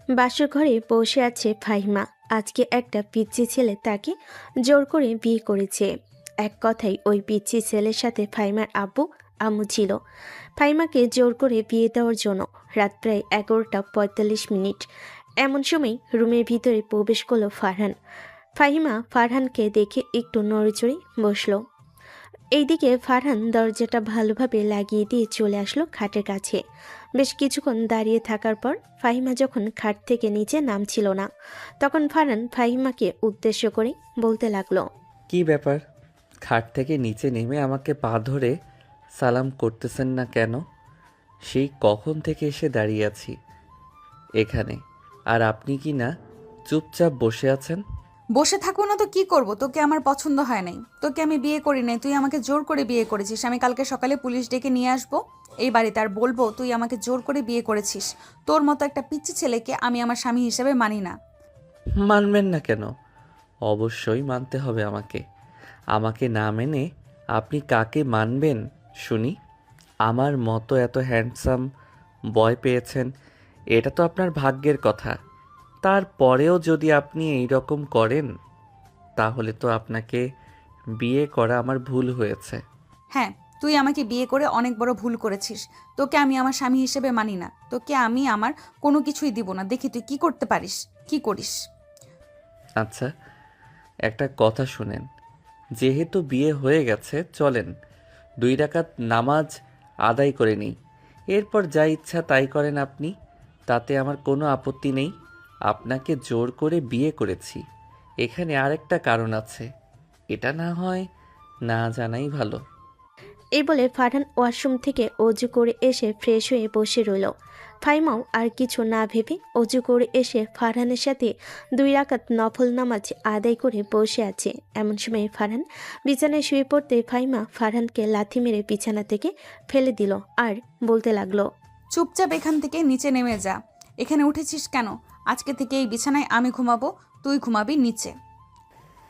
বাসর ঘরে বসে আছে ফাহিমা। আজকে একটা পিচ্চি ছেলে তাকে জোর করে বিয়ে করেছে। এক কথায় ওই পিচ্চি ছেলের সাথে ফাহিমার আব্বু আম্মু ছিল ফাহিমাকে জোর করে বিয়ে দেওয়ার জন্য। রাত প্রায় 11:45। এমন সময় রুমের ভিতরে প্রবেশ করলো ফারহান। ফাহিমা ফারহানকে দেখে একটু নড়েচড়ে বসলো। এইদিকে ফারহান দরজাটা ভালোভাবে লাগিয়ে দিয়ে চলে আসলো খাটের কাছে। বেশ কিছুক্ষণ দাঁড়িয়ে থাকার পর ফাহিমা যখন খাট থেকে নিচে নামছিল না, তখন ফারহান ফাহিমাকে উদ্দেশ্য করে বলতে লাগলো, কি ব্যাপার? খাট থেকে নিচে নেমে আমাকে পা ধরে সালাম করতেছেন না কেন? সেই কখন থেকে এসে দাঁড়িয়ে আছি এখানে, আর আপনি কি না চুপচাপ বসে আছেন? বসে থাকবো না তো কি করব? তোকে আমার পছন্দ হয় নাই, তোকে আমি বিয়ে করি নাই, তুই আমাকে জোর করে বিয়ে করেছিস। আমি কালকে সকালে পুলিশ ডেকে নিয়ে আসবো এই বাড়িতে, আর বলবো তুই আমাকে জোর করে বিয়ে করেছিস। তোর মতো একটা পিচ্চি ছেলেকে আমি আমার স্বামী হিসেবে মানি না। মানবেন না কেন? অবশ্যই মানতে হবে আমাকে। আমাকে না মেনে আপনি কাকে মানবেন শুনি? আমার মতো এত হ্যান্ডসাম বয় পেয়েছেন, এটা তো আপনার ভাগ্যের কথা। তারপরেও যদি আপনি এই রকম করেন, তাহলে তো আপনাকে বিয়ে করা আমার ভুল হয়েছে। হ্যাঁ, তুই আমাকে বিয়ে করে অনেক বড় ভুল করেছিস। তোকে আমি আমার স্বামী হিসেবে মানি না। তোকে আমি আমার কোনো কিছুই দিব না। দেখি তুই কি করতে পারিস, কি করিস। আচ্ছা, একটা কথা শুনেন। যেহেতু বিয়ে হয়ে গেছে, চলেন 2 রাকাত নামাজ আদায় করে নিই। এরপর যা ইচ্ছা তাই করেন আপনি, তাতে আমার কোনো আপত্তি নেই। আপনাকে জোর করে বিয়ে করেছি, এখানে আরেকটা কারণ আছে, এটা না হয় না জানাই ভালো। এই বলে ফারহান ওয়াশরুম থেকে অজু করে এসে ফ্রেশ হয়ে বসে রইল। ফাইমাও আর কিছু না ভেবে অজু করে এসে ফারহানের সাথে 2 রাকাত নফল নামাজ আদায় করে বসে আছে। এমন সময় ফারহান বিছানায় শুয়ে পড়তে ফাইমা ফারহানকে লাথি মেরে বিছানা থেকে ফেলে দিল আর বলতে লাগলো, চুপচাপ এখান থেকে নিচে নেমে যা। এখানে উঠেছিস কেন? আজকে থেকে এই বিছানায় আমি ঘুমাবো, তুই ঘুমাবি নিচে।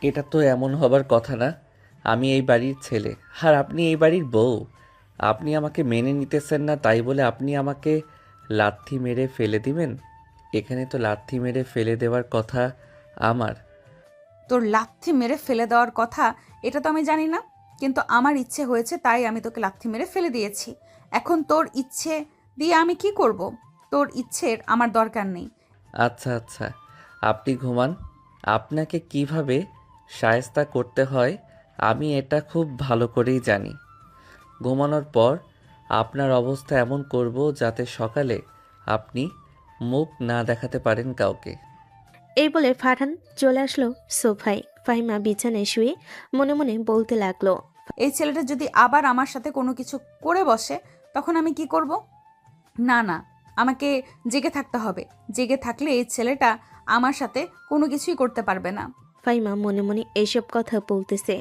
এটা তো এমন হবার কথা না। আমি এই বাড়ির ছেলে, আর আপনি এই বাড়ির বউ। আপনি আমাকে মেনে নিতেছেন না, তাই বলে আপনি আমাকে লাথি মেরে ফেলে দিবেন? এখানে তো লাথি মেরে ফেলে দেওয়ার কথা আমার। তোর লাথি মেরে ফেলে দেওয়ার কথা এটা তো আমি জানি না, কিন্তু আমার ইচ্ছে হয়েছে তাই আমি তোকে লাথি মেরে ফেলে দিয়েছি। এখন তোর ইচ্ছে দিয়ে আমি কি করব? তোর ইচ্ছের আমার দরকার নেই। আচ্ছা আচ্ছা, আপনি ঘুমান। আপনাকে কিভাবে শায়েস্তা করতে হয় আমি এটা খুব ভালো করেই জানি। ঘুমানোর পর আপনার অবস্থা এমন করব যাতে সকালে আপনি মুখ না দেখাতে পারেন কাউকে। এই বলে ফারহান চলে আসলো সোফায়। ফাহিমা বিছানায় শুয়ে মনে মনে বলতে লাগলো, এই ছেলেটা যদি আবার আমার সাথে কোনো কিছু করে বসে, তখন আমি কি করব? না না, আমাকে জেগে থাকতে হবে। জেগে থাকলে এই ছেলেটা আমার সাথে কোনো কিছুই করতে পারবে না। ফাইমা মনে মনে এইসব কথা বলতেছে।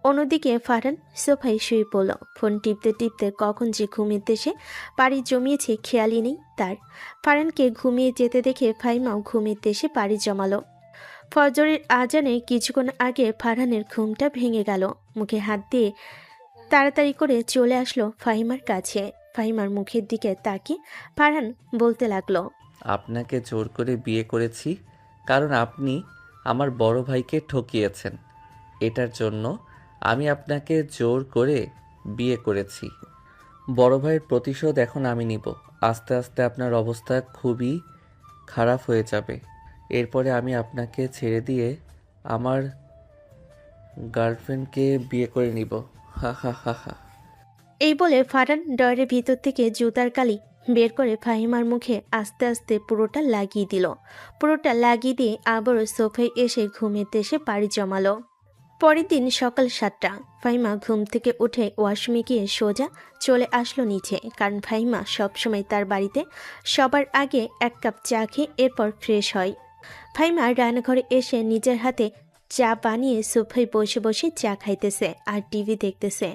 অন্যদিকে ফারহান সোফায় শুয়ে পড়ল। ফোন টিপতে টিপতে কখন যে ঘুমের দেশে পাড়ি জমিয়েছে খেয়ালই নেই তার। ফারহানকে ঘুমিয়ে যেতে দেখে ফাইমাও ঘুমের দেশে পাড়ি জমালো। ফজরের আজানে কিছুক্ষণ আগে ফারহানের ঘুমটা ভেঙে গেল। মুখে হাত দিয়ে তাড়াতাড়ি করে চলে আসলো ফাহিমার কাছে। ফাহিমার মুখের দিকে তাকিয়ে ফারহান বলতে লাগলো, আপনাকে জোর করে বিয়ে করেছি কারণ আপনি আমার বড় ভাইকে ঠকিয়েছেন। এটার জন্য আমি আপনাকে জোর করে বিয়ে করেছি। বড় ভাইয়ের প্রতিশোধ এখন আমি নিব। আস্তে আস্তে আপনার অবস্থা খুবই খারাপ হয়ে যাবে। এরপরে আমি আপনাকে ছেড়ে দিয়ে আমার গার্লফ্রেন্ডকে বিয়ে করে নিব। হা হা হা হা। এই বলে ফারহান ডয়ারের ভিতর থেকে জুতার কালি বের করে ফাহিমার মুখে আস্তে আস্তে পুরোটা লাগিয়ে দিল। পুরোটা লাগিয়ে দিয়ে আবারও সোফায় এসে ঘুমের দেশে পাড়ি জমালো। পরের দিন সকাল 7টা। ফাহিমা ঘুম থেকে উঠে ওয়াশরুমে গিয়ে সোজা চলে আসলো নিচে, কারণ ফাহিমা সবসময় তার বাড়িতে সবার আগে 1 কাপ চা খেয়ে এরপর ফ্রেশ হয়। ফাহিমা রান্নাঘরে এসে নিজের হাতে চা বানিয়ে সোফায় বসে বসে চা খাইতেছে আর টিভি দেখতেছে।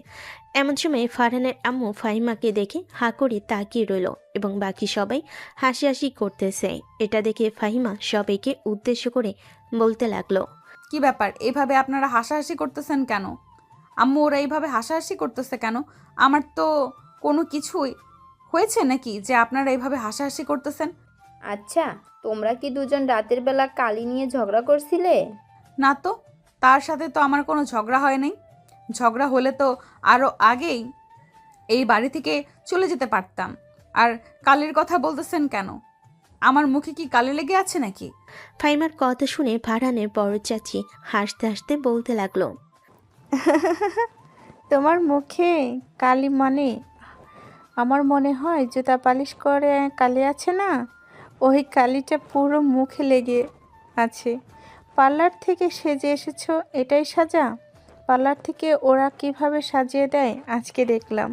এমন সময় ফারহানের আম্মু ফাহিমাকে দেখে হাঁ করে তাকিয়ে রইল এবং বাকি সবাই হাসি হাসি করতেছে। এটা দেখে ফাহিমা সবাইকে উদ্দেশ্য করে বলতে লাগলো, কি ব্যাপার, এইভাবে আপনারা হাসাহাসি করতেছেন কেন? আম্মু ওরা এইভাবে হাসাহাসি করতেছে কেন? আমার তো কোনো কিছুই হয়েছে নাকি যে আপনারা এইভাবে হাসাহাসি করতেছেন? আচ্ছা, তোমরা কি দুজন রাতের বেলা কালি নিয়ে ঝগড়া করছিলে? না তো, তার সাথে তো আমার কোনো ঝগড়া হয় নাই। ঝগড়া হলে তো আরও আগেই এই বাড়ি থেকে চলে যেতে পারতাম। আর কালির কথা বলতেছেন কেন? আমার মুখে কি কালি লেগে আছে নাকি? ফাহিমার কথা শুনে ফারহানের বড় চাচি হাসতে হাসতে বলতে লাগলো। তোমার মুখে কালি মানে আমার মনে হয় জুতা পালিশ করে কালি আছে না, ওই কালিটা পুরো মুখে লেগে আছে। পার্লার থেকে সেজে এসেছো, এটাই সাজা? পার্লার থেকে ওরা কিভাবে সাজিয়ে দেয় আজকে দেখলাম।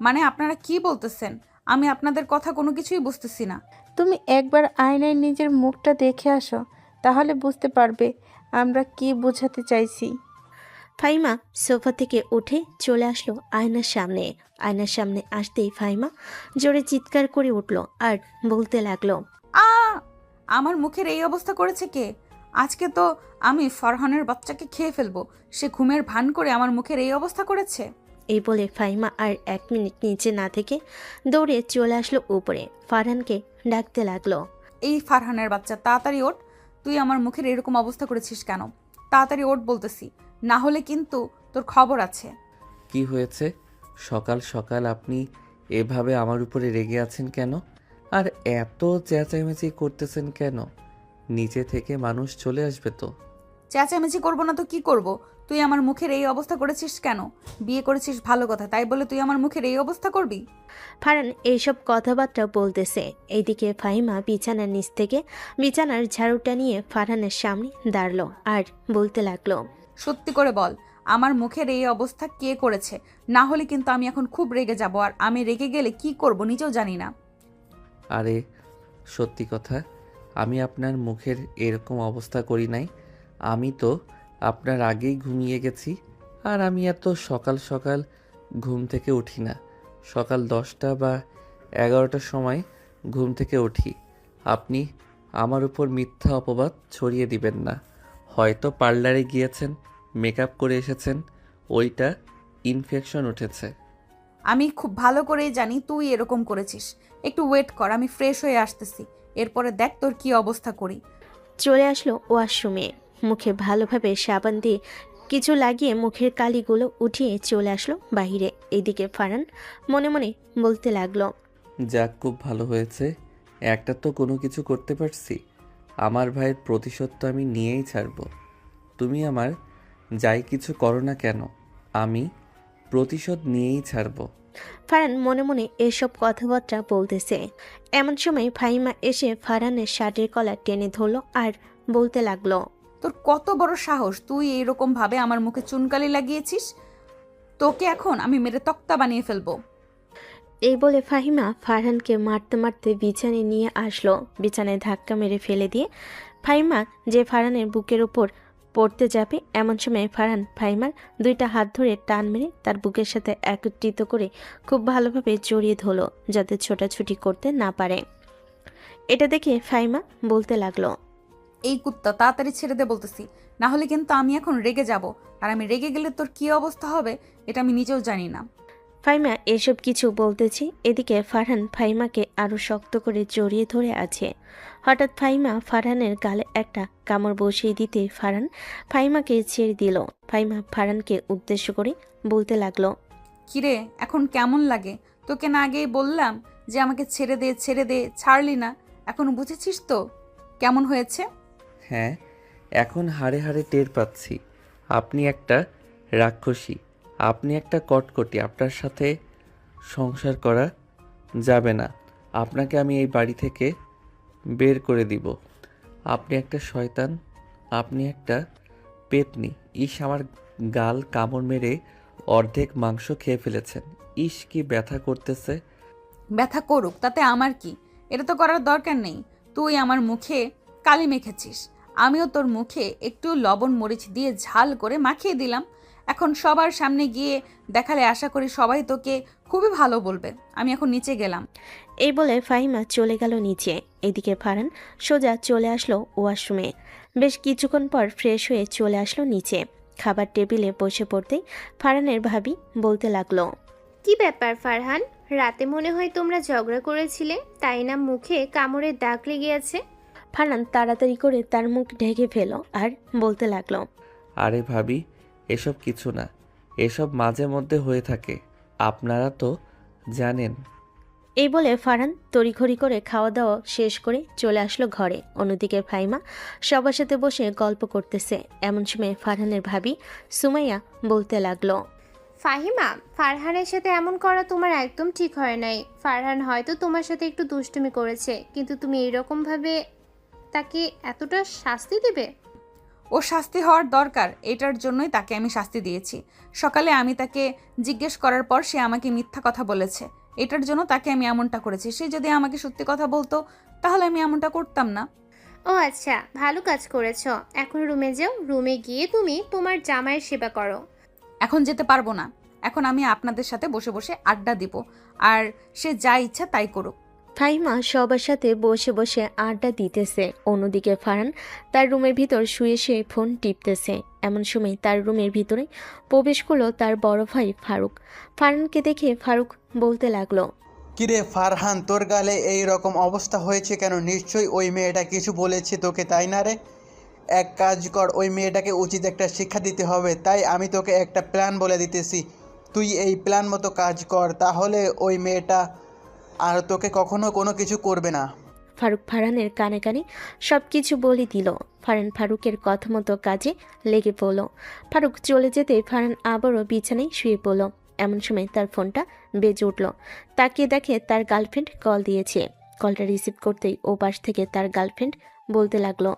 মানে আপনারা কি বলতেছেন? আমি আপনাদের কথা কোনো কিছুই বুঝতেছি না। তুমি একবার আয়নায় নিজের মুখটা দেখে আসো, তাহলে বুঝতে পারবে আমরা কি বোঝাতে চাইছি। ফাহিমা সোফা থেকে উঠে চলে আসলো আয়নার সামনে। আয়নার সামনে আসতেই ফাহিমা জোরে চিৎকার করে উঠল আর বলতে লাগলো। আ আমার মুখের এই অবস্থা করেছে কে? আজকে তো আমি ফরহানের বাচ্চাকে খেয়ে ফেলবো। সে ঘুমের ভান করে আমার মুখের এই অবস্থা করেছে। এই বলে ফাহিমা আর 1 মিনিট নিচে না থেকে দৌড়ে চলে আসলো উপরে। ফারহানকে ডাকতে লাগলো। এই ফারহানের বাচ্চা, তাড়াতাড়ি ওঠ। তুই আমার মুখের এরকম অবস্থা করেছিস কেন? তাড়াতাড়ি ওঠ বলতেছি, না হলে কিন্তু তোর খবর আছে। কি হয়েছে? সকাল সকাল আপনি এভাবে আমার উপরে রেগে আছেন কেন? আর এত চেঁচামেচি করতেছেন কেন? নিচে থেকে মানুষ চলে আসবে তো। চেঁচামেচি করবো না তো কি করব? তুই আমার মুখের এই অবস্থা করেছিস কেন? বিয়ে করেছিস ভালো কথা, তাই বলে তুই আমার মুখের এই অবস্থা করবি? ফারহান এইসব কথাবার্তা বলতেছে। এইদিকে ফাহিমা বিছানার নিচ থেকে বিছানার ঝাড়ুটা নিয়ে ফারহানের সামনে দাঁড়ালো আর বলতে লাগলো। সত্যি করে বল, আমার মুখের এই অবস্থা কে করেছে? না হলে কিন্তু আমি এখন খুব রেগে যাব, আর আমি রেগে গেলে কি করব নিজেও জানি না। আরে সত্যি কথা, আমি আপনার মুখের এরকম অবস্থা করি নাই। আমি তো আপনার আগেই ঘুমিয়ে গেছি। আর আমি এত সকাল সকাল ঘুম থেকে উঠি না। সকাল 10টা বা 11টার সময় ঘুম থেকে উঠি। আপনি আমার উপর মিথ্যা অপবাদ ছড়িয়ে দিবেন না। হয়তো পার্লারে গিয়েছেন, মেকআপ করে এসেছেন, ওইটা ইনফেকশন উঠেছে। আমি খুব ভালো করেই জানি তুই এরকম করেছিস। একটু ওয়েট কর, আমি ফ্রেশ হয়ে আসতেছি, এরপরে দেখ তোর কি অবস্থা করি। চলে আসলো ওয়াশরুমে। মুখে ভালোভাবে সাবান দিয়ে কিছু লাগিয়ে মুখের কালিগুলো উঠিয়ে চলে আসলো বাইরে। এইদিকে ফারহান মনে মনে বলতে লাগলো। যাক, খুব ভালো হয়েছে। একটা তো কোনো কিছু করতে পারছি। আমার ভাইয়ের প্রতিশোধ তো আমি নিয়েই ছাড়ব। তুমি আমার যাই কিছু করো না কেন, আমি প্রতিশোধ নিয়েই ছাড়ব। ফারহান মনে মনে এসব কথাবার্তা বলতেছে। এমন সময় ফাহিমা এসে ফারহানের শার্টের কলার টেনে ধরলো আর বলতে লাগলো। তোর কত বড় সাহস, তুই এইরকম ভাবে আমার মুখে চুনকালি লাগিয়েছিস? তোকে এখন আমি মেরে তক্তা বানিয়ে ফেলবো। এই বলে ফাহিমা ফারহানকে মারতে মারতে বিছানায় নিয়ে আসলো। বিছানায় ধাক্কা মেরে ফেলে দিয়ে ফাহিমা যে ফারহানের বুকের উপর পড়তে যাবে, এমন সময় ফারহান ফাহিমার 2টা হাত ধরে টান মেরে তার বুকের সাথে একত্রিত করে খুব ভালোভাবে জড়িয়ে ধরলো, যাতে ছোটাছুটি করতে না পারে। এটা দেখে ফাহিমা বলতে লাগলো। এই কুত্তা, তাড়াতাড়ি ছেড়ে দে বলতেছি, না হলে কিন্তু আমি এখন রেগে যাব, আর আমি রেগে গেলে তোর কি অবস্থা হবে এটা আমি নিজেও জানি না। ফাহিমা এসব কিছু বলতেছি, এদিকে ফারহান ফাহিমাকে আরো শক্ত করে জড়িয়ে ধরে আছে। হঠাৎ ফাহিমা ফারহানের গালে একটা কামড় বসিয়ে দিতে ফারহান ফাহিমাকে ছেড়ে দিল। ফাহিমা ফারহানকে উদ্দেশ্য করে বলতে লাগলো। কিরে, এখন কেমন লাগে? তোকে না আগেই বললাম যে আমাকে ছেড়ে দে ছেড়ে দে, ছাড়লি না। এখন বুঝেছিস তো কেমন হয়েছে? হ্যাঁ, এখন হাড়ে হাড়ে টের পাচ্ছি। আপনি একটা রাক্ষসী, আপনি একটা কটকটি। আপনার সাথে সংসার করা যাবে না। আপনাকে আমি এই বাড়ি থেকে বের করে দিব। আপনি একটা শয়তান, আপনি একটা পেতনি। ইস, আমার গাল কামড় মেরে অর্ধেক মাংস খেয়ে ফেলেছেন। ইস, কি ব্যথা করতেছে। ব্যথা করুক, তাতে আমার কি? এটা তো করার দরকার নেই। তুই আমার মুখে কালি মেখেছিস, আমিও তোর মুখে একটু লবণ মরিচ দিয়ে ঝাল করে মাখিয়ে দিলাম। এখন সবার সামনে গিয়ে দেখালে আশা করি সবাই তোকে খুবই ভালো বলবে। আমি এখন নিচে গেলাম। এই বলে ফাহিমা চলে গেল নিচে। এদিকে ফারহান সোজা চলে আসলো ওয়াশরুমে। বেশ কিছুক্ষণ পর ফ্রেশ হয়ে চলে আসলো নিচে। খাবার টেবিলে বসে পড়তেই ফারহানের ভাবি বলতে লাগলো। কি ব্যাপার ফারহান, রাতে মনে হয় তোমরা ঝগড়া করেছিলে, তাই না মুখে কামড়ের দাগ লেগে আছে? ফারহান তাড়াতাড়ি করে তার মুখ ঢেকে ফেল আর বলতে লাগলো, আরে ভাবি, এসব কিছু না, এসব মাঝে মধ্যে হয়ে থাকে, আপনারা তো জানেন। এই বলে ফারহান তড়িঘড়ি করে খাওয়া দাওয়া শেষ করে চলে আসলো ঘরে। অন্যদিকে ফাহিমা সবার সাথে বসে গল্প করতেছে। এমন সময় ফারহানের ভাবি সুমাইয়া বলতে লাগলো, ফাহিমা, ফারহানের সাথে এমন করা তোমার একদম ঠিক হয় নাই। ফারহান হয়তো তোমার সাথে একটু দুষ্টুমি করেছে, কিন্তু তুমি এইরকম ভাবে তাকে এতটা শাস্তি দেবে? ও শাস্তি হওয়ার দরকার, এটার জন্যই তাকে আমি শাস্তি দিয়েছি। সকালে আমি তাকে জিজ্ঞেস করার পর সে আমাকে মিথ্যা কথা বলেছে, এটার জন্য তাকে আমি এমনটা করেছি। সে যদি আমাকে সত্যি কথা বলতো তাহলে আমি এমনটা করতাম না। ও আচ্ছা, ভালো কাজ করেছো। এখন রুমে যাও, রুমে গিয়ে তুমি তোমার জামাইয়ের সেবা করো। এখন যেতে পারবো না, এখন আমি আপনাদের সাথে বসে বসে আড্ডা দিব, আর সে যা ইচ্ছা তাই করুক। ফাহিমা সবার সাথে বসে বসে আড্ডা দিতেছে। অন্যদিকে ফারহান তার রুমের ভিতর শুয়ে শুয়ে ফোন টিপতেছে। এমন সময় তার রুমের ভিতরে প্রবেশ করলো তার বড় ভাই ফারুক। ফারহানকে দেখে ফারুক বলতে লাগলো, কিরে ফারহান, তোর গালে এই রকম অবস্থা হয়েছে কেন? নিশ্চয়ই ওই মেয়েটা কিছু বলেছে তোকে, তাই না রে? এক কাজ কর, ওই মেয়েটাকে উচিত একটা শিক্ষা দিতে হবে। তাই আমি তোকে একটা প্ল্যান বলে দিতেছি, তুই এই প্ল্যান মতো কাজ কর, তাহলে ওই মেয়েটা আর তোকে কখনো কোনো কিছু করবে না। ফারুক ফারহানের কানে কানে সব কিছু বলে দিল। ফারহান ফারুকের কথা মতো কাজে লেগে পড়ল। ফারুক চলে যেতে ফারহান আবারও বিছানায় শুয়ে পড়ল। এমন সময় তার ফোনটা বেজে উঠল। তাকিয়ে দেখে তার গার্লফ্রেন্ড কল দিয়েছে। কলটা রিসিভ করতেই ও পাশ থেকে তার গার্লফ্রেন্ড বলতে লাগলো,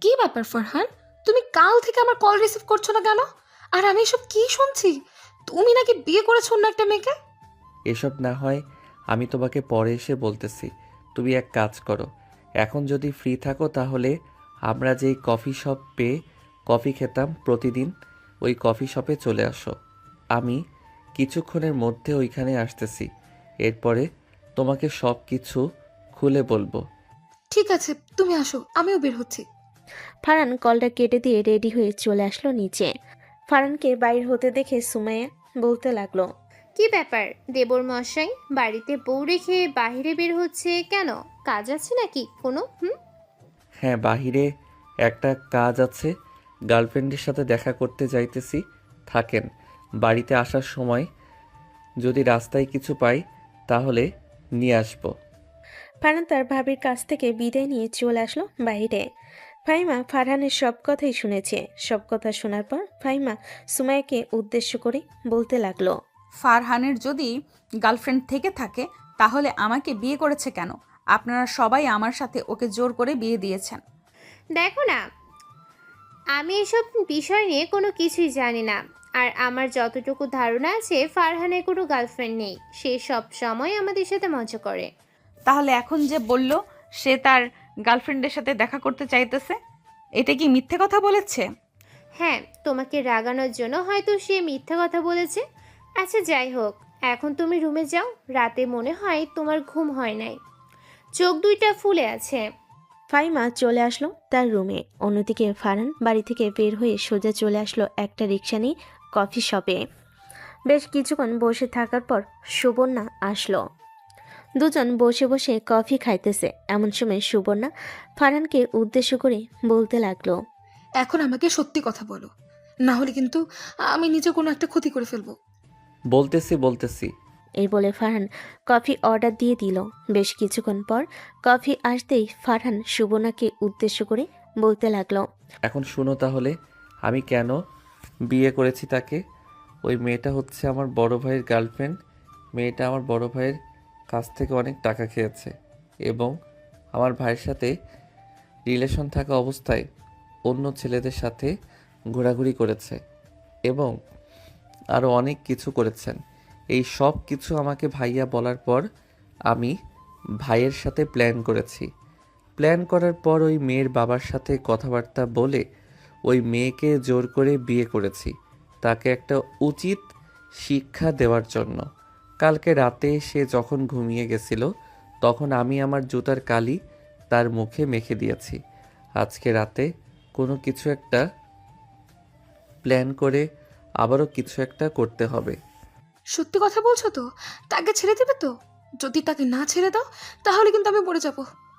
কি ব্যাপার ফারহান, তুমি কাল থেকে আমার কল রিসিভ করছো না কেন? আর আমি এসব কি শুনছি? তুমি নাকি বিয়ে করেছো অন্য একটা মেয়েকে? এসব না হয় আমি তোমাকে পরে এসে বলতেছি। তুমি এক কাজ করো, এখন যদি ফ্রি থাকো তাহলে আমরা যেই কফি শপ পেয়ে কফি খেতাম প্রতিদিন, ওই কফি শপে চলে আসো। আমি কিছুক্ষণের মধ্যে ওইখানে আসতেছি। এরপরে তোমাকে সব কিছু খুলে বলবো। ঠিক আছে, তুমি আসো, আমিও বের হচ্ছি। ফারহান কলটা কেটে দিয়ে রেডি হয়ে চলে আসলো নিচে। ফারহানকে বাইর হতে দেখে সুমাইয়া বলতে লাগলো, কি ব্যাপার দেবর মশাই, বাড়িতে বউ রেখে বাইরে বের হচ্ছে কেন? কাজ আছে নাকি কোনো? হ্যাঁ, বাহিরে একটা কাজ আছে, গার্লফ্রেন্ডের সাথে দেখা করতে যাইতেছি। থাকেন, বাড়িতে আসার সময় যদি রাস্তায় কিছু পাই তাহলে নিয়ে আসবো। ফারহান তার ভাবির কাছ থেকে বিদায় নিয়ে চলে আসলো বাইরে। ফাহিমা ফারহানের সব কথাই শুনেছে। সব কথা শোনার পর ফাহিমা সুমাইয়াকে উদ্দেশ্য করে বলতে লাগলো, ফারহানের যদি গার্লফ্রেন্ড থেকে থাকে তাহলে আমাকে বিয়ে করেছে কেন? আপনারা সবাই আমার সাথে ওকে জোর করে বিয়ে দিয়েছেন। দেখো না, আমি এসব বিষয় নিয়ে কোনো কিছুই জানি না। আর আমার যতটুকু ধারণা আছে, ফারহানের কোনো গার্লফ্রেন্ড নেই। সে সব সময় আমাদের সাথে মজা করে। তাহলে এখন যে বলল সে তার গার্লফ্রেন্ডের সাথে দেখা করতে চাইতেছে, এটা কি মিথ্যে কথা বলেছে? হ্যাঁ, তোমাকে রাগানোর জন্য হয়তো সে মিথ্যা কথা বলেছে। আচ্ছা যাই হোক, এখন তুমি রুমে যাও। রাতে মনে হয় তোমার ঘুম হয় নাই, চোখ দুইটা ফুলে আছে। ফাহিমা চলে আসলো তার রুমে। অন্যদিকে ফারহান বাড়ি থেকে বের হয়ে সোজা চলে আসলো একটা রিক্সা নিয়ে কফি শপে। বেশ কিছুক্ষণ বসে থাকার পর সুবর্ণা আসলো। দুজন বসে বসে কফি খাইতেছে। এমন সময় সুবর্ণা ফারহানকে উদ্দেশ্য করে বলতে লাগলো, এখন আমাকে সত্যি কথা বলো, না হলে কিন্তু আমি নিজে কোনো একটা ক্ষতি করে ফেলবো। বলতেছি। এই বলে ফারহান কফি অর্ডার দিয়ে দিল। বেশ কিছুক্ষণ পর কফি আসতেই ফারহান সুবর্ণাকে উদ্দেশ্য করে বলতে লাগলো, এখন শুনো তাহলে, আমি কেন বিয়ে করেছি তাকে। ওই মেয়েটা হচ্ছে আমার বড় ভাইয়ের গার্লফ্রেন্ড। মেয়েটা আমার বড় ভাইয়ের কাছ থেকে অনেক টাকা খেয়েছে এবং আমার ভাইয়ের সাথে রিলেশন থাকা অবস্থায় অন্য ছেলেদের সাথে ঘোরাঘুরি করেছে এবং আরও অনেক কিছু করেছেন। এই সব কিছু আমাকে ভাইয়া বলার পর আমি ভাইয়ের সাথে প্ল্যান করেছি। প্ল্যান করার পর ওই মেয়ের বাবার সাথে কথাবার্তা বলে ওই মেয়েকে জোর করে বিয়ে করেছি, তাকে একটা উচিত শিক্ষা দেওয়ার জন্য। কালকে রাতে সে যখন ঘুমিয়ে গেছিল তখন আমি আমার জুতার কালি তার মুখে মেখে দিয়েছি। আজকে রাতে কোনো কিছু একটা প্ল্যান করে আবারও কিছু একটা করতে হবে। সত্যি কথা বলছো তো? তাকে ছেড়ে দেবে তো? যদি তাকে না ছেড়ে দাও তাহলে কিন্তু আমি মরে যাব।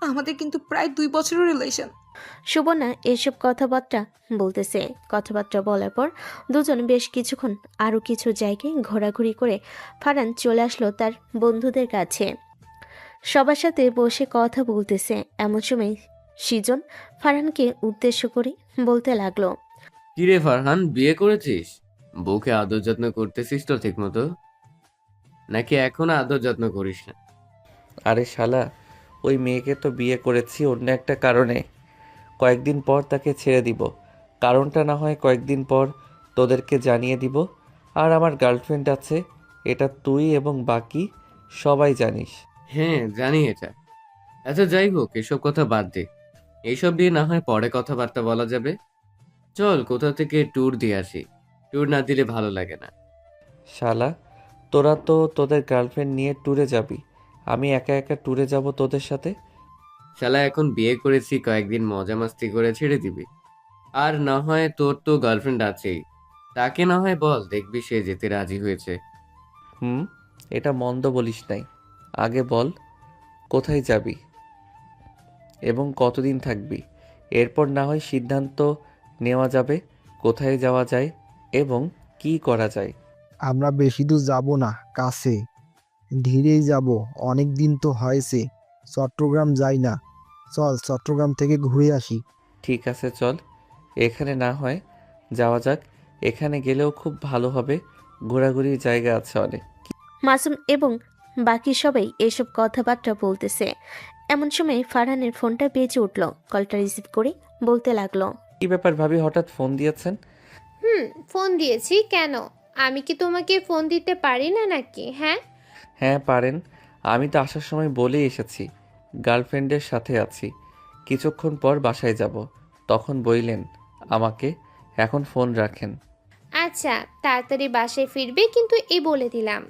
আমাদের কিন্তু প্রায় 2 বছরের রিলেশন। সুবর্ণা এসব কথাবার্তা বলতেছে। কথাবার্তা বলার পর দুজন বেশ কিছুক্ষণ আরও কিছু জায়গায় ঘোরাঘুরি করে ফারহান চলে আসলো তার বন্ধুদের কাছে। সবার সাথে বসে কথা বলতেছে। এমন সময় সৃজন ফারহানকে উদ্দেশ্য করে বলতে লাগলো, কিরে ফারহান, বিয়ে করেছিস? বউকে আদর যত্ন করতেছিস তো ঠিক মতো, নাকি এখনো আদর যত্ন করিস না? আরে শালা, ওই মেয়েকে তো বিয়ে করেছি অন্য একটা কারণে। কয়েকদিন পর তাকে ছেড়ে দিব। কারণটা না হয় কয়েকদিন পর তোদেরকে জানিয়ে দিব। আর আমার গার্লফ্রেন্ড আছে, এটা তুই এবং বাকি সবাই জানিস। হ্যাঁ জানি এটা। আচ্ছা যাই হোক, এসব কথা বাদ দে। এইসব দিয়ে না হয় পরে কথাবার্তা বলা যাবে। চল কোথা থেকে ট্যুর দিয়ে আসি। ট্যুর না দিলে ভালো লাগে না। শালা, তোরা তো তোদের গার্লফ্রেন্ড নিয়ে ট্যুরে যাবি, আমি একা একা ট্যুরে যাব তোদের সাথে? শালা এখন বিয়ে করেছি, কয়েকদিন মজা মাস্তি করে ছেড়ে দিবি। আর না হয় তোর তো গার্লফ্রেন্ড আছেই, তাকে না হয় বল, দেখবি সে যেতে রাজি হয়েছে। হুম, এটা মন্দ বলিস নাই। আগে বল কোথায় যাবি এবং কতদিন থাকবি, এরপর না হয় সিদ্ধান্ত নেওয়া যাবে কোথায় যাওয়া যায় এবং কি করা যায়। আমরা বেশি দূর যাব না, কাছে ধীরেই যাব। অনেক দিন তো হয়েছে চট্টগ্রাম যাই না। চল চট্টগ্রাম থেকে ঘুরে আসি। ঠিক আছে চল, এখানে না হয় যাওয়া যাক। এখানে গেলেও খুব ভালো হবে, ঘোরাঘুরির জায়গা আছে অনেক। মাসুম এবং বাকি সবাই এসব কথাবার্তা বলতেছে। এমন সময় ফারহানের ফোনটা বেজে উঠল। কলটা রিসিভ করে বলতে লাগলো, কি ব্যাপার ভাবি, হঠাৎ ফোন দিয়েছেন? ফোন দিয়েছি কেন? আমি কি তোমাকে ফোন দিতে পারি না নাকি? হ্যাঁ, হ্যাঁ পারেন, আমি তো আসার সময় বলেই এসেছি গার্লফ্রেন্ডের সাথে আছি, কিছুক্ষণ পর বাসায় যাব। তখন বললেন আমাকে, এখন ফোন রাখেন। আচ্ছা তাড়াতাড়ি বাসায় ফিরবে কিন্তু এই বলে দিলাম।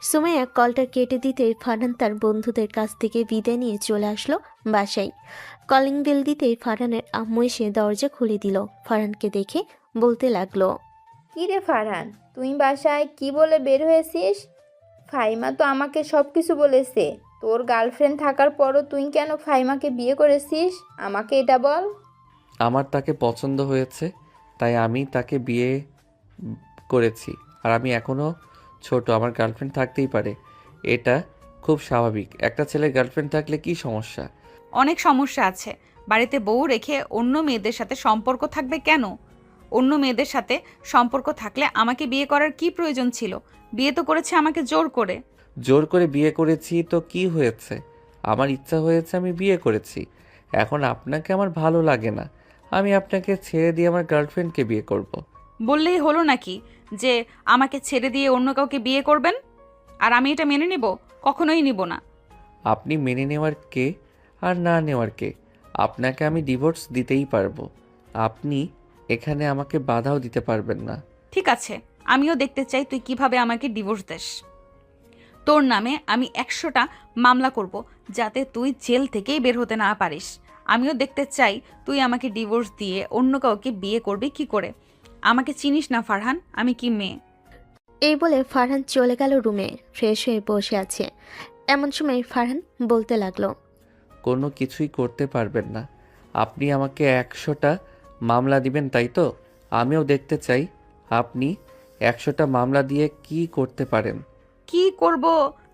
সুমাইয়া কলটা কেটে দিতে ফারহান তার বন্ধুদের কাছ থেকে বিদায় নিয়ে চলে আসলো বাসায়। কলিং বেল দিতে ফারহানের আম্মু এসে দরজা খুলে দিল। ফারহানকে দেখে বলতে লাগলো, কি রে ফারহান, তুই বাসায় কি বলে বের হয়েছিস? ফাইমা তো আমাকে সব কিছু বলেছে। তোর গার্লফ্রেন্ড থাকার পরও তুই কেন ফাইমাকে বিয়ে করেছিস? আমাকে এটা বল। আমার তাকে পছন্দ হয়েছে, তাই আমি তাকে বিয়ে করেছি। আর আমি এখনও ছোট, আমার গার্লফ্রেন্ড থাকতেই পারে, এটা খুব স্বাভাবিক। একটা ছেলের গার্লফ্রেন্ড থাকলে কি সমস্যা? অনেক সমস্যা আছে। বাড়িতে বউ রেখে অন্য মেয়েদের সাথে সম্পর্ক থাকবে কেন? অন্য মেয়েদের সাথে সম্পর্ক থাকলে আমাকে বিয়ে করার কি প্রয়োজন ছিল? বিয়ে তো করেছে আমাকে জোর করে। জোর করে বিয়ে করেছি তো কি হয়েছে? আমার ইচ্ছা হয়েছে, আমি বিয়ে করেছি। এখন আপনাকে আমার ভালো লাগে না, আমি আপনাকে ছেড়ে দিয়ে আমার গার্লফ্রেন্ডকে বিয়ে করব। বললেই হলো নাকি যে আমাকে ছেড়ে দিয়ে অন্য কাউকে বিয়ে করবেন? আর আমি এটা মেনে নেব? কখনোই নিব না। আপনি মেনে নেওয়ার কে আর না নেওয়ার কে? আপনাকে আমি ডিভোর্স দিতেই পারবো, আপনি এখানে আমাকে বাধাও দিতে পারবেন না। ঠিক আছে, আমিও দেখতে চাই তুই কিভাবে আমাকে ডিভোর্স দেস। তোর নামে আমি 100টা মামলা করব, যাতে তুই জেল থেকেই বের হতে না পারিস। আমিও দেখতে চাই তুই আমাকে ডিভোর্স দিয়ে অন্য কাউকে বিয়ে করবি কি করে। আমাকে চিনিস না ফারহান, আমি কি মেয়ে? এই বলে ফারহান চলে গেল রুমে। ফ্রেশ হয়ে বসে আছে। এমন সময় ফারহান বলতে লাগলো, কোনো কিছুই করতে পারবেন না। আপনি আমাকে 100টা মামলা দিবেন তাই তো? আমিও দেখতে চাই আপনি 100টা মামলা দিয়ে কি করতে পারেন। কি করব?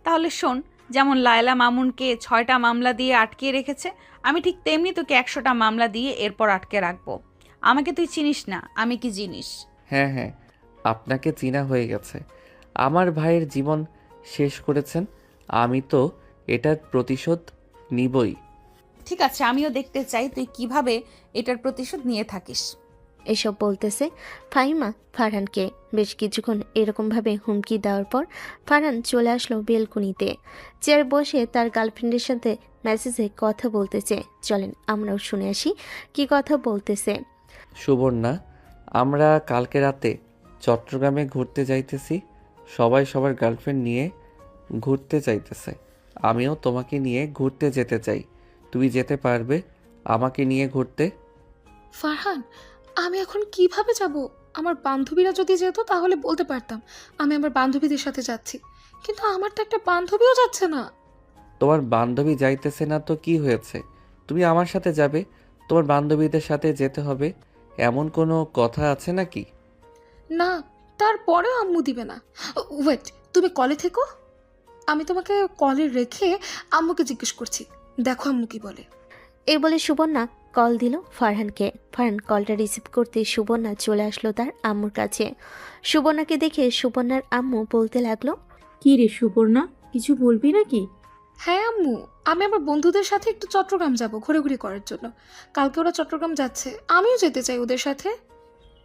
তাহলে শোন, যেমন লায়লা মামুনকে 6টা মামলা দিয়ে আটকে রেখেছে, আমি ঠিক তেমনি তোকে 100টা মামলা দিয়ে এরপর আটকে রাখবো। আমাকে তুই চিনিস না, আমি কি জিনিস? হ্যাঁ হ্যাঁ, আপনাকে চিনা হয়ে গেছে। আমার ভাইয়ের জীবন শেষ করেছেন, আমি তো এটার প্রতিশোধ নিবই। ঠিক আছে, আমিও দেখতে চাই তুই কিভাবে এটার প্রতিশোধ নিয়ে থাকিস। এসব বলতেছে ফাহিমা ফারহানকে। বেশ কিছুক্ষণ এরকমভাবে হুমকি দেওয়ার পর ফারহান চলে আসলো বেলকুনিতে। চেয়ার বসে তার গার্লফ্রেন্ডের সাথে মেসেজে কথা বলতেছে। চলেন আমরাও শুনে আসি কি কথা বলতেছে। সুবর্ণা, আমরা কালকে রাতে চট্টগ্রামে ঘুরতে যাইতেছি। সবাই সবার গার্লফ্রেন্ড নিয়ে ঘুরতে চাইতেছে, আমিও তোমাকে নিয়ে ঘুরতে যেতে চাই। তুমি যেতে পারবে আমাকে নিয়ে ঘুরতে? ফারহান, আমি এখন কিভাবে যাব? আমার বান্ধবীরা যদি যেত তাহলে বলতে পারতাম আমি আমার বান্ধবীদের সাথে যাচ্ছি, কিন্তু আমার তো একটা বান্ধবীও যাচ্ছে না। তোমার বান্ধবী যাইতেছে না তো কি হয়েছে? তুমি আমার সাথে যাবে, তোমার বান্ধবীদের সাথে যেতে হবে, এমন কোনো কথা আছে নাকি? না, তারপরেও আম্মু দিবে না। ওয়েট, তুমি কলে থেকো, আমি তোমাকে কলে রেখে আম্মুকে জিজ্ঞেস করছি, দেখো আম্মু কি বলে। এই বলে সুবর্ণা কল দিল ফারহানকে। ফারহান কলটা রিসিভ করতে সুবর্ণা চলে আসলো তার আম্মুর কাছে। সুবর্ণাকে দেখে সুবর্ণার আম্মু বলতে লাগলো, কি রে সুবর্ণা, কিছু বলবি নাকি? হ্যাঁ আম্মু, আমি আমার বন্ধুদের সাথে একটু চট্টগ্রাম যাব ঘোরাঘুরি করার জন্য। কালকে ওরা চট্টগ্রাম যাচ্ছে, আমিও যেতে চাই ওদের সাথে।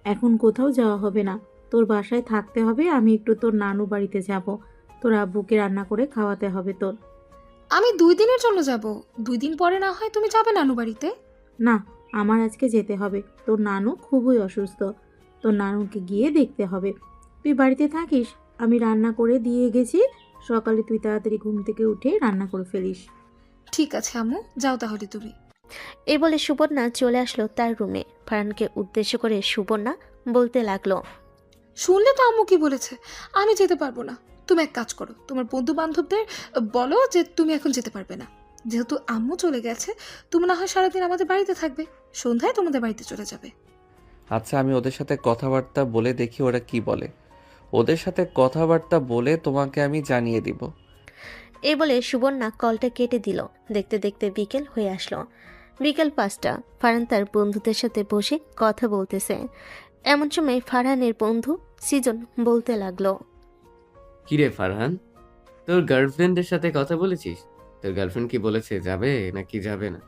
এখন কোথাও যাওয়া হবে না, তোর বাসায় থাকতে হবে। আমি একটু তোর নানু বাড়িতে যাব, তোর আব্বুকে রান্না করে খাওয়াতে হবে তোর। আমি 2 দিনের জন্য যাব, 2 দিন পরে না হয় তুমি যাবে নানু বাড়িতে। না, আমার আজকে যেতে হবে, তোর নানু খুবই অসুস্থ, তোর নানুকে গিয়ে দেখতে হবে। তুই বাড়িতে থাকিস, আমি রান্না করে দিয়ে গেছি, সকালে তুই তাড়াতাড়ি ঘুম থেকে উঠে রান্না করে ফেলিস। ঠিক আছে আম্মু, যাও তাহলে তুমি। এই বলে সুবর্ণা চলে আসলো তার রুমে। ফারহানকে উদ্দেশ্য করে সুবর্ণা বলতে লাগলো, শুনলে তো আম্মু কি বলেছে, আমি যেতে পারবো না। তুমি এক কাজ করো, তোমার বন্ধু বান্ধবদের বলো যে তুমি এখন যেতে পারবে না। যেহেতু আম্মু চলে গেছে, তুমি না হয় সারাদিন আমাদের বাড়িতে থাকবে, সন্ধ্যায় তোমাদের বাড়িতে চলে যাবে। আচ্ছা, আমি ওদের সাথে কথাবার্তা বলে দেখি ওরা কি বলে। ওদের সাথে কথাবার্তা বলে তোমাকে আমি জানিয়ে দিব। এই বলে সুবর্ণা কলটা কেটে দিল। দেখতে দেখতে বিকেল হয়ে আসলো। বিকেল 5টা। ফারহান তার বন্ধুদের সাথে বসে কথা বলতেছে। এমন সময় ফারহানের বন্ধু সিজন বলতে লাগলো, কিরে ফারহান, তোর গার্লফ্রেন্ডের সাথে কথা বলেছিস? তোর গার্লফ্রেন্ড কি বলেছে, যাবে নাকি যাবে না?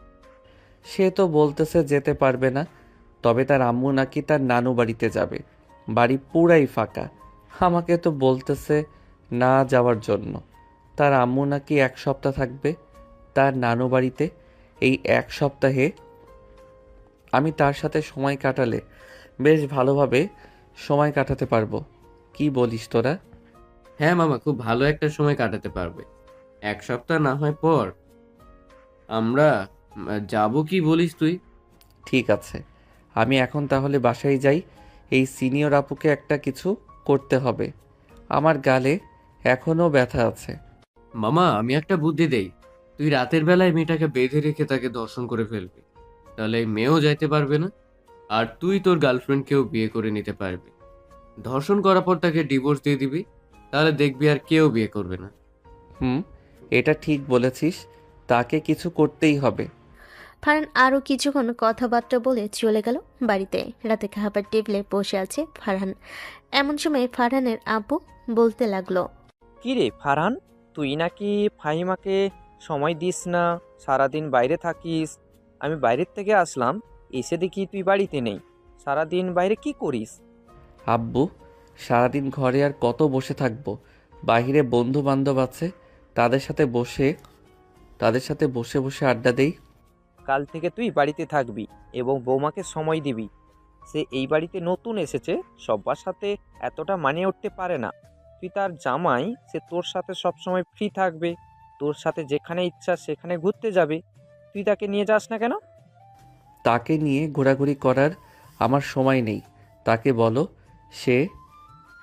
সে তো বলতেছে যেতে পারবে না, তবে তার আম্মু নাকি তার নানু বাড়িতে যাবে। বাড়ি পুরাই ফাঁকা। আমাকে তো বলতেছে না যাওয়ার জন্য। তার আম্মু নাকি 1 সপ্তাহ থাকবে তার নানু বাড়িতে। এই 1 সপ্তাহে আমি তার সাথে সময় কাটালে বেশ ভালোভাবে সময় কাটাতে পারবো। কি বলিস তোরা? হ্যাঁ মামা, খুব ভালো একটা সময় কাটাতে পারবে। 1 সপ্তাহ না হয় পর আমরা যাব, কি বলিস তুই? ঠিক আছে, আমি এখন তাহলে বাসায় যাই। এই সিনিয়র আপুকে একটা কিছু করতে হবে, আমার গালে এখনও ব্যথা আছে। মামা, আমি একটা বুদ্ধি দেই। তুই রাতের বেলায় মেয়েটাকে বেঁধে রেখে তাকে দর্শন করে ফেলবি, তাহলে এই মেয়েও যাইতে পারবে না, আর তুই তোর গার্লফ্রেন্ডকেও বিয়ে করে নিতে পারবি। ধর্ষণ করার পর তাকে ডিভোর্স দিয়ে দিবি, তাহলে দেখবি আর কেউ বিয়ে করবে না। এটা ঠিক বলেছিস, তাকে কিছু করতেই হবে। ফারহান আরও কিছুক্ষণ কথাবার্তা বলে চলে গেল বাড়িতে। রাতে খাবার টেবিলে বসে আছে ফারহান। এমন সময় ফারহানের আব্বু বলতে লাগলো, কি রে ফারহান, তুই নাকি ফাহিমাকে সময় দিস না, সারাদিন বাইরে থাকিস। আমি বাইরের থেকে আসলাম, এসে দেখি তুই বাড়িতে নেই। সারাদিন বাইরে কি করিস? আব্বু, সারাদিন ঘরে আর কত বসে থাকবো? বাইরে বন্ধু বান্ধব আছে, তাদের সাথে বসে বসে আড্ডা দেই। কাল থেকে তুই বাড়িতে থাকবি এবং বৌমাকে সময় দিবি। সে এই বাড়িতে নতুন এসেছে, সবার সাথে এতটা মানিয়ে উঠতে পারে না। তুই তার জামাই, সে তোর সাথে সবসময় ফ্রি থাকবে, তোর সাথে যেখানে ইচ্ছা সেখানে ঘুরতে যাবে। তুই তাকে নিয়ে যাস না কেন? তাকে নিয়ে ঘোরাঘুরি করার আমার সময় নেই। তাকে বলো সে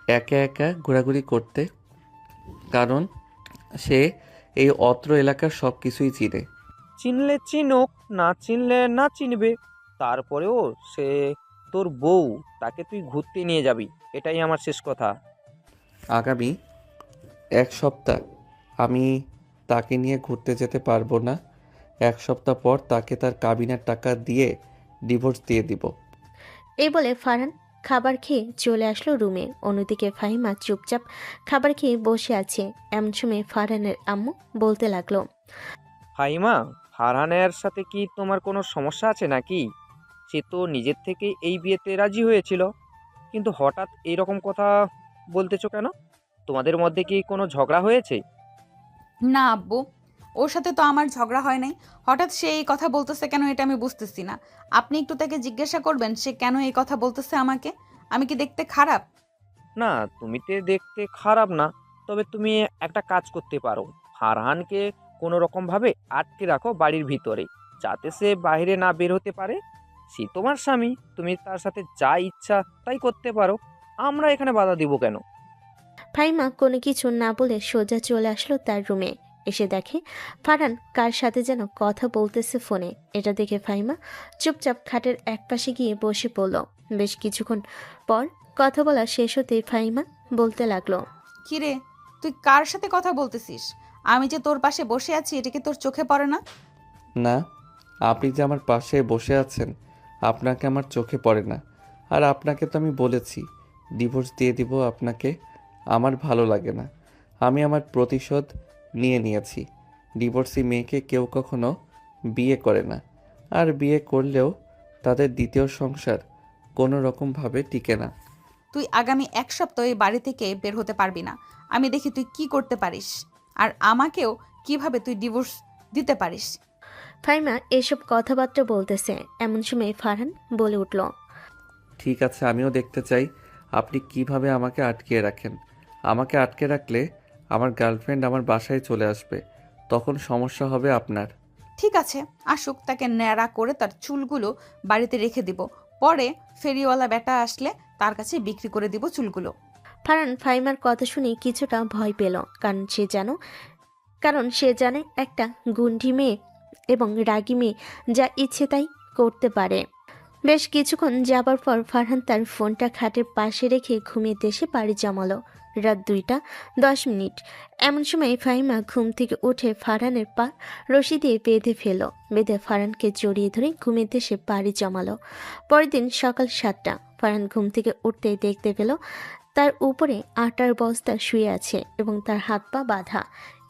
একা একা ঘোরাঘুরি করতে, কারণ সে এই অত্র এলাকার সব কিছুই চিনে। চিনলে চিনুক, না চিনলে না চিনবে, তারপরেও সে তোর বউ, তাকে তুই ঘুরতে নিয়ে যাবি, এটাই আমার শেষ কথা। আগামী 1 সপ্তাহ আমি তাকে নিয়ে ঘুরতে যেতে পারবো না। 1 সপ্তাহ পর তাকে তার কাবিনের টাকা দিয়ে ডিভোর্স দিয়ে দিব। এই বলে ফারহান খাবার খেয়ে চলে আসলো রুমে। অন্যদিকে ফাহিমা চুপচাপ খাবার খেয়ে বসে আছে। এমন সময় ফারহানের আম্মু বলতে লাগলো, ফাহিমা, ফারহানের সাথে কি তোমার কোনো সমস্যা আছে নাকি? সে তো নিজের থেকে এই বিয়েতে রাজি হয়েছিল, কিন্তু হঠাৎ এইরকম কথা বলতেছো কেন? তোমাদের মধ্যে কি কোনো ঝগড়া হয়েছে? না আব্বু, ওর সাথে তো আমার ঝগড়া হয় নাই। হঠাৎ সে এই কথা বলতেছে কেন, এটা আমি বুঝতেছি না। আপনি একটু তাকে জিজ্ঞাসা করবেন সে কেন এই কথা বলতেছে আমাকে। আমি কি দেখতে খারাপ? না, তুমি তো দেখতে খারাপ না, তবে তুমি একটা কাজ করতে পারো। ফারহানকে কোনো রকমভাবে আটকে রাখো বাড়ির ভিতরে, যাতে সে বাইরে না বের হতে পারে। সে তোমার স্বামী, তুমি তার সাথে যা ইচ্ছা তাই করতে পারো, আমরা এখানে বাধা দিব কেন? ফাহিমা কোনো কিছু না বলে সোজা চলে আসলো তার রুমে। এসে দেখে ফারহান কার সাথে যেন কথা বলতেছে ফোনে। এটা দেখে ফাহিমা চুপচাপ খাটের একপাশে গিয়ে বসে পড়ল। বেশ কিছুক্ষণ পর কথা বলা শেষ হতেই ফাহিমা বলতে লাগলো, কিরে, তুই কার সাথে কথা বলতেছিস? আমি যে তোর পাশে বসে আছি, এটা কি তোর চোখে পড়ে না? না, আপনি যে আমার পাশে বসে আছেন আপনাকে আমার চোখে পড়ে না। আর আপনাকে তো আমি বলেছি ডিভোর্স দিয়ে দিব আপনাকে। আমার ভালো লাগে না। আমি আমার প্রতিশোধ নিয়ে নিয়েছি। ডিভোর্সি মেয়েকে কেউ কখনো বিয়ে করে না, আর বিয়ে করলেও তাদের দ্বিতীয় সংসার কোনো রকমভাবে টিকে না। তুই আগামী 1 সপ্তাহ এই বাড়ি থেকে বের হতে পারবি না। আমি দেখি তুই কি করতে পারিস, আর আমাকেও কিভাবে তুই ডিভোর্স দিতে পারিস। ফাহিমা এসব কথাবার্তা বলতেছে এমন সময় ফারহান বলে উঠল, ঠিক আছে, আমিও দেখতে চাই আপনি কিভাবে আমাকে আটকিয়ে রাখেন। আমাকে আটকে রাখলে আমার গার্লফ্রেন্ড আমার বাসায় চলে আসবে, তখন সমস্যা হবে আপনার। ঠিক আছে, আসুক, তাকে ন্যাড়া করে তার চুলগুলো বাড়িতে রেখে দিব। পরে ফেরিওয়ালা বেটা আসলে তার কাছে বিক্রি করে দিব চুলগুলো। ফারহান ফাহিমার কথা শুনে কিছুটা ভয় পেল, কারণ সে জানে একটা গুন্ডি মেয়ে এবং রাগী মেয়ে যা ইচ্ছে তাই করতে পারে। বেশ কিছুক্ষণ যাবার পর ফারহান তার ফোনটা খাটের পাশে রেখে ঘুমিয়ে এসে বাড়ি জমালো। রাত 2:10। এমন সময় ফাহিমা ঘুম থেকে উঠে ফারহানের পা রশি দিয়ে বেঁধে ফেল। বেঁধে ফারহানকে জড়িয়ে ধরে ঘুমিয়ে এসে বাড়ি জমালো। পরের দিন সকাল 7টা। ফারহান ঘুম থেকে উঠতেই দেখতে পেল তার উপরে আটার বস্তা শুয়ে আছে এবং তার হাত পা বাঁধা।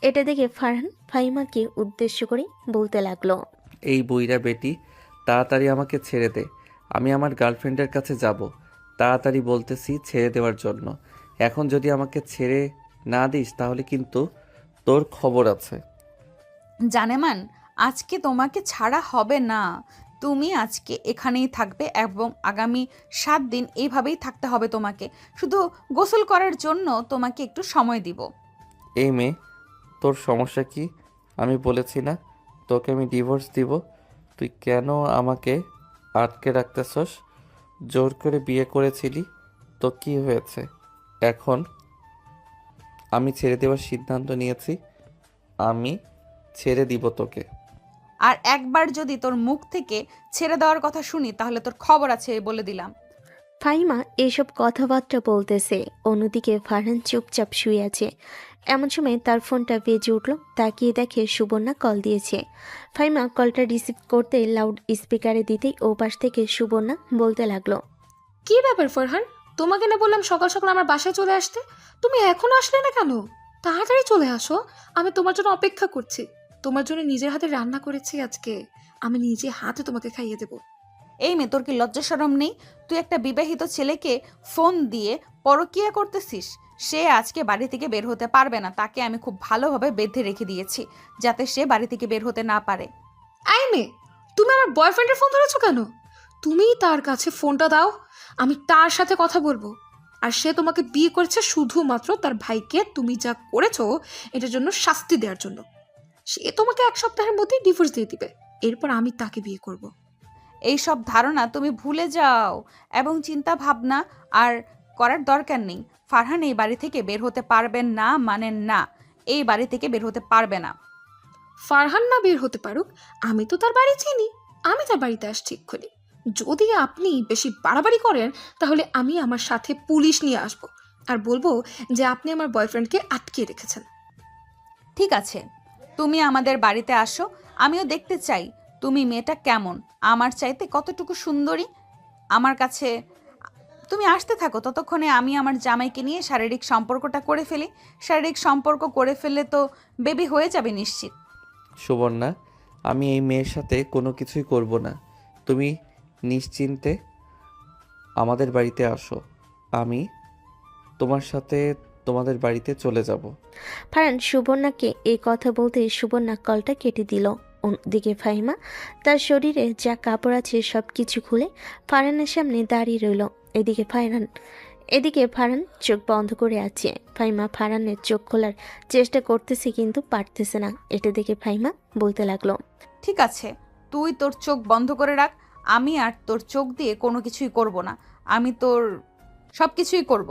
এটা দেখে ফারহান ফাহিমাকে উদ্দেশ্য করে বলতে লাগলো, এই বইরা বেটি, তাড়াতাড়ি আমাকে ছেড়ে দে। আমি আমার গার্লফ্রেন্ডের কাছে যাব। তাড়াতাড়ি বলতেছি ছেড়ে দেওয়ার জন্য। এখন যদি আমাকে ছেড়ে না দিস তাহলে কিন্তু তোর খবর আছে। জানেমান, আজকে তোমাকে ছাড়া হবে না। তুমি আজকে এখানেই থাকবে এবং আগামী 7 দিন এইভাবেই থাকতে হবে তোমাকে। শুধু গোসল করার জন্য তোমাকে একটু সময় দিব। এই মেয়ে, তোর সমস্যা কি? আমি বলেছি না তোকে আমি ডিভোর্স দিব? তুই কেন আমাকে আটকে রাখতেছস? জোর করে বিয়ে করেছিলি তো কি হয়েছে? এখন আমি ছেড়ে দেওয়ার সিদ্ধান্ত নিয়েছি। আমি ছেড়ে দিব তোকে। আর একবার যদি তোর মুখ থেকে ছেড়ে দেওয়ার কথা শুনি তাহলে তোর খবর আছে, বলে দিলাম। ফাহিমা এসব কথাবার্তা বলতেছে, অন্যদিকে ফারহান চুপচাপ শুয়ে আছে। এমন সময় তার ফোনটা বেজে উঠল। তাকিয়ে দেখে সুবর্ণা কল দিয়েছে। ফাহিমা কলটা রিসিভ করতে লাউড স্পিকারে দিতেই ও পাশ থেকে সুবর্ণা বলতে লাগলো, কি ব্যাপার ফারহান? তোমাকে না বললাম সকাল সকাল আমার বাসায় চলে আসতে? তুমি এখনো আসলে না কেন? তাড়াতাড়ি চলে আসো, আমি তোমার জন্য অপেক্ষা করছি। তোমার জন্য নিজের হাতে রান্না করেছি আজকে, আমি নিজে হাতে তোমাকে খাইয়ে দেবো। এই মেয়ে, তোর কি লজ্জা শরম নেই? তুই একটা বিবাহিত ছেলেকে ফোন দিয়ে পরকীয়া করতেছিস। সে আজকে বাড়ি থেকে বের হতে পারবে না। তাকে আমি খুব ভালোভাবে বেঁধে রেখে দিয়েছি যাতে সে বাড়ি থেকে বের হতে না পারে। এই মেয়ে, তুমি আমার বয়ফ্রেন্ডের ফোন ধরেছো কেন? তুমিই তার কাছে ফোনটা দাও, আমি তার সাথে কথা বলবো। আর সে তোমাকে বিয়ে করেছে শুধুমাত্র তার ভাইকে তুমি যা করেছো এটার জন্য শাস্তি দেওয়ার জন্য। সে তোমাকে 1 সপ্তাহের মধ্যেই ডিভোর্স দিয়ে দিবে, এরপর আমি তাকে বিয়ে করব। এই সব ধারণা তুমি ভুলে যাও এবং চিন্তা ভাবনা আর করার দরকার নেই। ফারহান এই বাড়ি থেকে বের হতে পারবেন না, মানে না, এই বাড়ি থেকে বের হতে পারবে না। ফারহান না বের হতে পারুক, আমি তো তার বাড়ি চিনি, আমি তার বাড়িতে আসছি এক্ষুনি। যদি আপনি বেশি বাড়াবাড়ি করেন তাহলে আমি আমার সাথে পুলিশ নিয়ে আসব আর বলবো যে আপনি আমার বয়ফ্রেন্ডকে আটকে রেখেছেন। ঠিক আছে, তুমি আমাদের বাড়িতে আসো, আমিও দেখতে চাই তুমি মেয়েটা কেমন, আমার চাইতে কতটুকু সুন্দরী। আমার কাছে তুমি আসতে থাকো, ততক্ষণে আমি আমার জামাইকে নিয়ে শারীরিক সম্পর্কটা করে ফেলি। শারীরিক সম্পর্ক করে ফেললে তো বেবি হয়ে যাবে নিশ্চিত। সুবর্ণা, আমি এই মেয়ের সাথে কোনো কিছুই করব না। তুমি নিশ্চিন্তে আমাদের বাড়িতে আসো, আমি তোমার সাথে তোমাদের বাড়িতে চলে যাব। ফারহান সুবর্ণাকে এই কথা বলতে সুবর্ণা কলটা কেটে দিল। অন্যদিকে ফাহিমা তার শরীরে যা কাপড় আছে সব কিছু খুলে ফারহানের সামনে দাঁড়িয়ে রইল। এদিকে ফারহান চোখ বন্ধ করে আছে। ফাহিমা ফারহানের চোখ খোলার চেষ্টা করতেছে কিন্তু পারতেছে না। এটা দেখে ফাহিমা বলতে লাগলো, ঠিক আছে, তুই তোর চোখ বন্ধ করে রাখ, আমি আর তোর চোখ দিয়ে কোনো কিছুই করব না। আমি তোর সব কিছুই করব।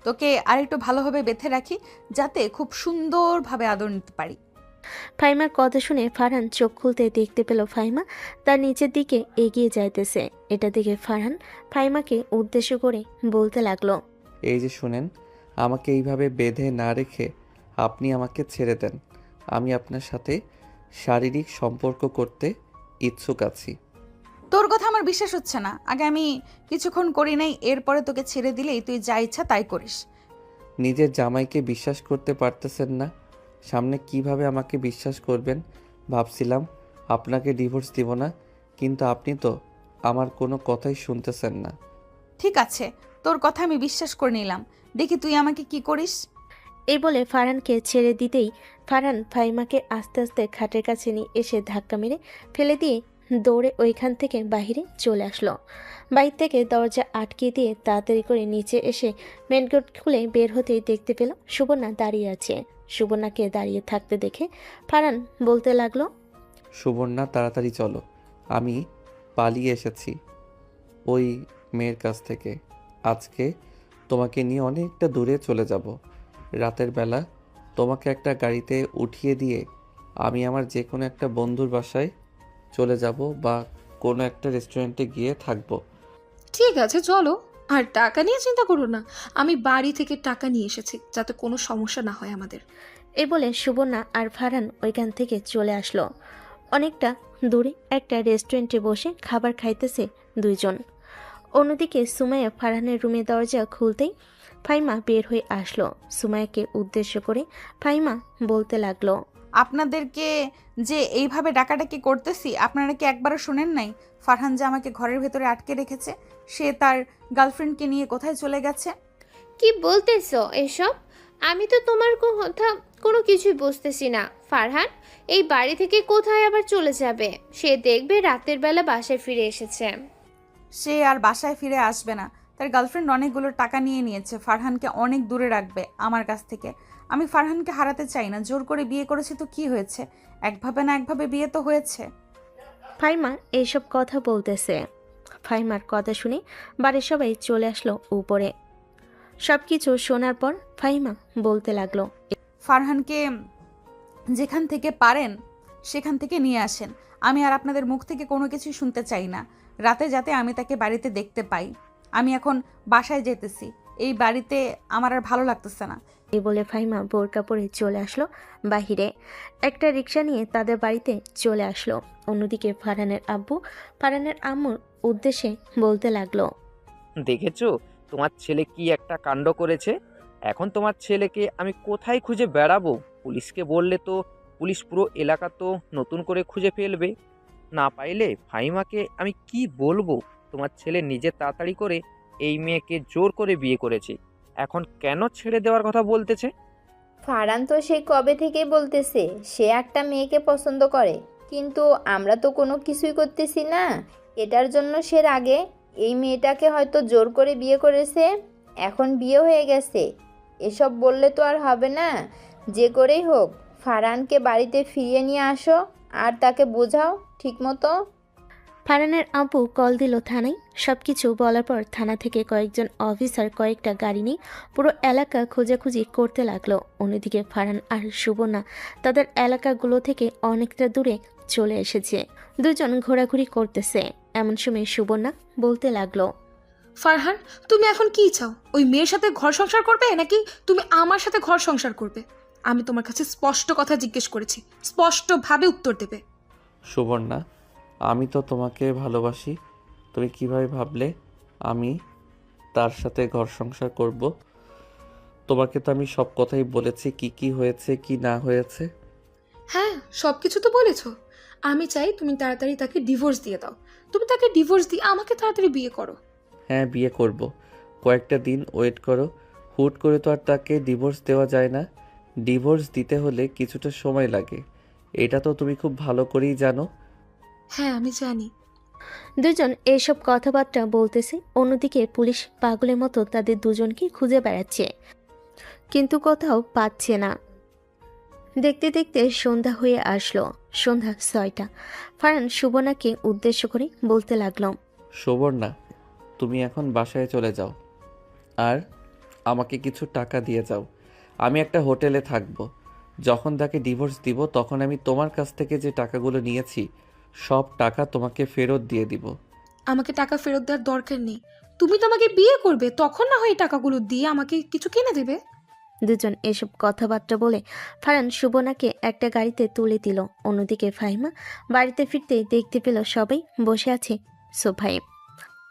তোকে আরেকটু ভালোভাবে বেঁধে রাখি, যাতে খুব সুন্দরভাবে আদর নিতে পারি। ফাহিমার কথা শুনে ফারহান চোখ খুলতে দেখতে পেল ফাহিমা তার নিচের দিকে এগিয়ে যাইতেছে। এটা দেখে ফারহান ফাহিমাকে উদ্দেশ্য করে বলতে লাগলো, এই যে শুনেন, আমাকে এইভাবে বেঁধে না রেখে আপনি আমাকে ছেড়ে দেন। আমি আপনার সাথে শারীরিক সম্পর্ক করতে ইচ্ছুক আছি। তোর কথা আমার বিশ্বাস হচ্ছে না। আগে আমি কিছুক্ষণ করি নাই, এরপরে তোকে ছেড়ে দিলেই তুই যা ইচ্ছা তাই করিস। নিজের জামাইকে বিশ্বাস করতে পারতেছেন না, সামনে কিভাবে আমাকে বিশ্বাস করবেন? ভাবছিলাম আপনাকে ডিভোর্স দিব না, কিন্তু আপনি তো আমার কোনো কথাই শুনতেছেন না। ঠিক আছে, তোর কথা আমি বিশ্বাস করে নিলাম, দেখি তুই আমাকে কি করিস। এই বলে ফারহানকে ছেড়ে দিতেই ফারহান ফাহিমাকে আস্তে আস্তে খাটের কাছে নিয়ে এসে ধাক্কা মেরে ফেলে দিয়ে দৌড়ে ওইখান থেকে বাহিরে চলে আসলো। বাইর থেকে দরজা আটকে দিয়ে তাড়াতাড়ি করে নিচে এসে মেন গেট খুলে বের হতেই দেখতে পেল সুবর্ণা দাঁড়িয়ে আছে। সুবর্ণাকে দাঁড়িয়ে থাকতে দেখে ফারহান বলতে লাগলো, সুবর্ণা, তাড়াতাড়ি চলো, আমি পালিয়ে এসেছি ওই মেয়ের কাছ থেকে। আজকে তোমাকে নিয়ে অনেকটা দূরে চলে যাব। রাতের বেলা তোমাকে একটা গাড়িতে উঠিয়ে দিয়ে আমি আমার যে কোনো একটা বন্ধুর বাসায় চলে যাব বা কোনো একটা রেস্টুরেন্টে গিয়ে থাকবো। ঠিক আছে চলো, আর টাকা নিয়ে চিন্তা করো না, আমি বাড়ি থেকে টাকা নিয়ে এসেছি, যাতে কোনো সমস্যা না হয় আমাদের। এই বলে সুবর্ণা আর ফারহান ওইখান থেকে চলে আসলো। অনেকটা দূরে একটা রেস্টুরেন্টে বসে খাবার খাইতেছে দুইজন। অন্যদিকে সুমাইয়া ফারহানের রুমে দরজা খুলতেই ফাহিমা বের হয়ে আসলো। সুমাইয়াকে উদ্দেশ্য করে ফাহিমা বলতে লাগলো, আপনাদেরকে যে এইভাবে ডাকাডাকি করতেছি, আপনারা কি একবারও শোনেন নাই? ফারহান যে আমাকে ঘরের ভেতরে আটকে রেখেছে, সে তার গার্লফ্রেন্ডকে নিয়ে কোথায় চলে গেছে। কি বলতেছো এসব? আমি তো তোমার কথা কোনো কিছুই বুঝতেছি না। ফারহান এই বাড়ি থেকে কোথায় আবার চলে যাবে? সে দেখবে রাতের বেলা বাসায় ফিরে এসেছে। সে আর বাসায় ফিরে আসবে না। তার গার্লফ্রেন্ড অনেকগুলো টাকা নিয়ে নিয়েছে, ফারহানকে অনেক দূরে রাখবে আমার কাছ থেকে। আমি ফারহানকে হারাতে চাই না। জোর করে বিয়ে করেছি তো কি হয়েছে? একভাবে না একভাবে বিয়ে তো হয়েছে। ফাহিমা এইসব কথা বলতেছে। ফাহিমার কথা শুনে বাড়ির সবাই চলে আসলো উপরে। সব কিছু শোনার পর ফাহিমা বলতে লাগলো, ফারহানকে যেখান থেকে পারেন সেখান থেকে নিয়ে আসেন। আমি আর আপনাদের মুখ থেকে কোনো কিছুই শুনতে চাই না। রাতে যাতে আমি তাকে বাড়িতে দেখতে পাই। আমি এখন বাসায় যেতেছি, এই বাড়িতে আমার আর ভালো লাগতেছে না। এই বলে ফাহিমা বোরকা পরে চলে আসলো বাহিরে। একটা রিক্সা নিয়ে তাদের বাড়িতে চলে আসলো। অন্যদিকে ফারহানের আব্বু ফারহানের আম্মুর উদ্দেশ্যে বলতে লাগলো, দেখেছো তোমার ছেলে কি একটা কাণ্ড করেছে? এখন তোমার ছেলেকে আমি কোথায় খুঁজে বেড়াবো? পুলিশকে বললে তো পুলিশ পুরো এলাকা তো নতুন করে খুঁজে ফেলবে। না পাইলে ফাহিমাকে আমি কি বলবো? তোমার ছেলে নিজে তাড়াতাড়ি করে এই মেয়েকে জোর করে বিয়ে করেছে, এখন কেন ছেড়ে দেওয়ার কথা বলতেছে? ফারহান তো সেই কবে থেকেই বলতেছে সে একটা মেয়েকে পছন্দ করে, কিন্তু আমরা তো কোনো কিছুই করতেছি না। এটার জন্য সে আগে এই মেয়েটাকে হয়তো জোর করে বিয়ে করেছে, এখন বিয়ে হয়ে গেছে। এসব বললে তো আর হবে না। যে করেই হোক ফারহানকে বাড়িতে ফিরিয়ে নিয়ে আসো আর তাকে বোঝাও ঠিকমতো। ফারহানের আব্বু কল দিল থানায়। সব কিছু বলার পর থানা থেকে কয়েকজন অফিসার কয়েকটা গাড়ি নিয়ে পুরো এলাকা খোঁজাখুঁজি করতে লাগলো। অন্যদিকে ফারহান আর সুবর্ণা তাদের এলাকাগুলো থেকে অনেকটা দূরে চলে এসেছে। দুজন ঘোরাঘুরি করতেছে। এমন সময় সুবর্ণা বলতে লাগলো, ফারহান, তুমি এখন কি চাও? ওই মেয়ের সাথে ঘর সংসার করবে, নাকি তুমি আমার সাথে ঘর সংসার করবে? আমি তোমার কাছে স্পষ্ট কথা জিজ্ঞেস করেছি, স্পষ্টভাবে উত্তর দেবে। সুবর্ণা, আমি তো তোমাকে ভালোবাসি। তুমি কিভাবে ভাবলে আমি তার সাথে ঘর সংসার করব? তোমাকে তো আমি সব কথাই বলেছি, কি কি হয়েছে কি না হয়েছে। হ্যাঁ, সব কিছু তো বলেছ। আমি চাই তুমি তাড়াতাড়ি তাকে ডিভোর্স দিয়ে দাও। তুমি তাকে ডিভোর্স দিয়ে আমাকে তাড়াতাড়ি বিয়ে করো। হ্যাঁ, বিয়ে করব। কয়েকটা দিন ওয়েট করো। হুট করে তো আর তাকে ডিভোর্স দেওয়া যায় না। ডিভোর্স দিতে হলে কিছুটা সময় লাগে, এটা তো তুমি খুব ভালো করেই জানো। হ্যাঁ, আমি জানি। দুজন এইসব কথাবার্তা বলতেছে। অন্যদিকে পুলিশ পাগলের মতো তাদের দুজনকে খুঁজে বেড়াচ্ছে, কিন্তু কোথাও পাচ্ছে না। দেখতে দেখতে সন্ধ্যা হয়ে আসলো। সন্ধ্যা 6টা। ফারহান সুবর্ণাকে উদ্দেশ্য করে বলতে লাগলো, সুবর্ণা, তুমি এখন বাসায় চলে যাও আর আমাকে কিছু টাকা দিয়ে যাও। আমি একটা হোটেলে থাকবো। যখন তাকে ডিভোর্স দিব তখন আমি তোমার কাছ থেকে যে টাকাগুলো নিয়েছি সব টাকা তোমাকে ফেরত দিয়ে দিব। আমাকে টাকা ফেরত দেওয়ার দরকার নেই। তুমি তো আমাকে বিয়ে করবে, তখন না হয় এই টাকাগুলো দিয়ে আমাকে কিছু কিনে দেবে। দুজন এসব কথাবার্তা বলে ফারহান সুবর্ণাকে একটা গাড়িতে তুলে দিল। অন্যদিকে ফাহিমা বাড়িতে ফিরতে দেখতে পেল সবাই বসে আছে সোফায়।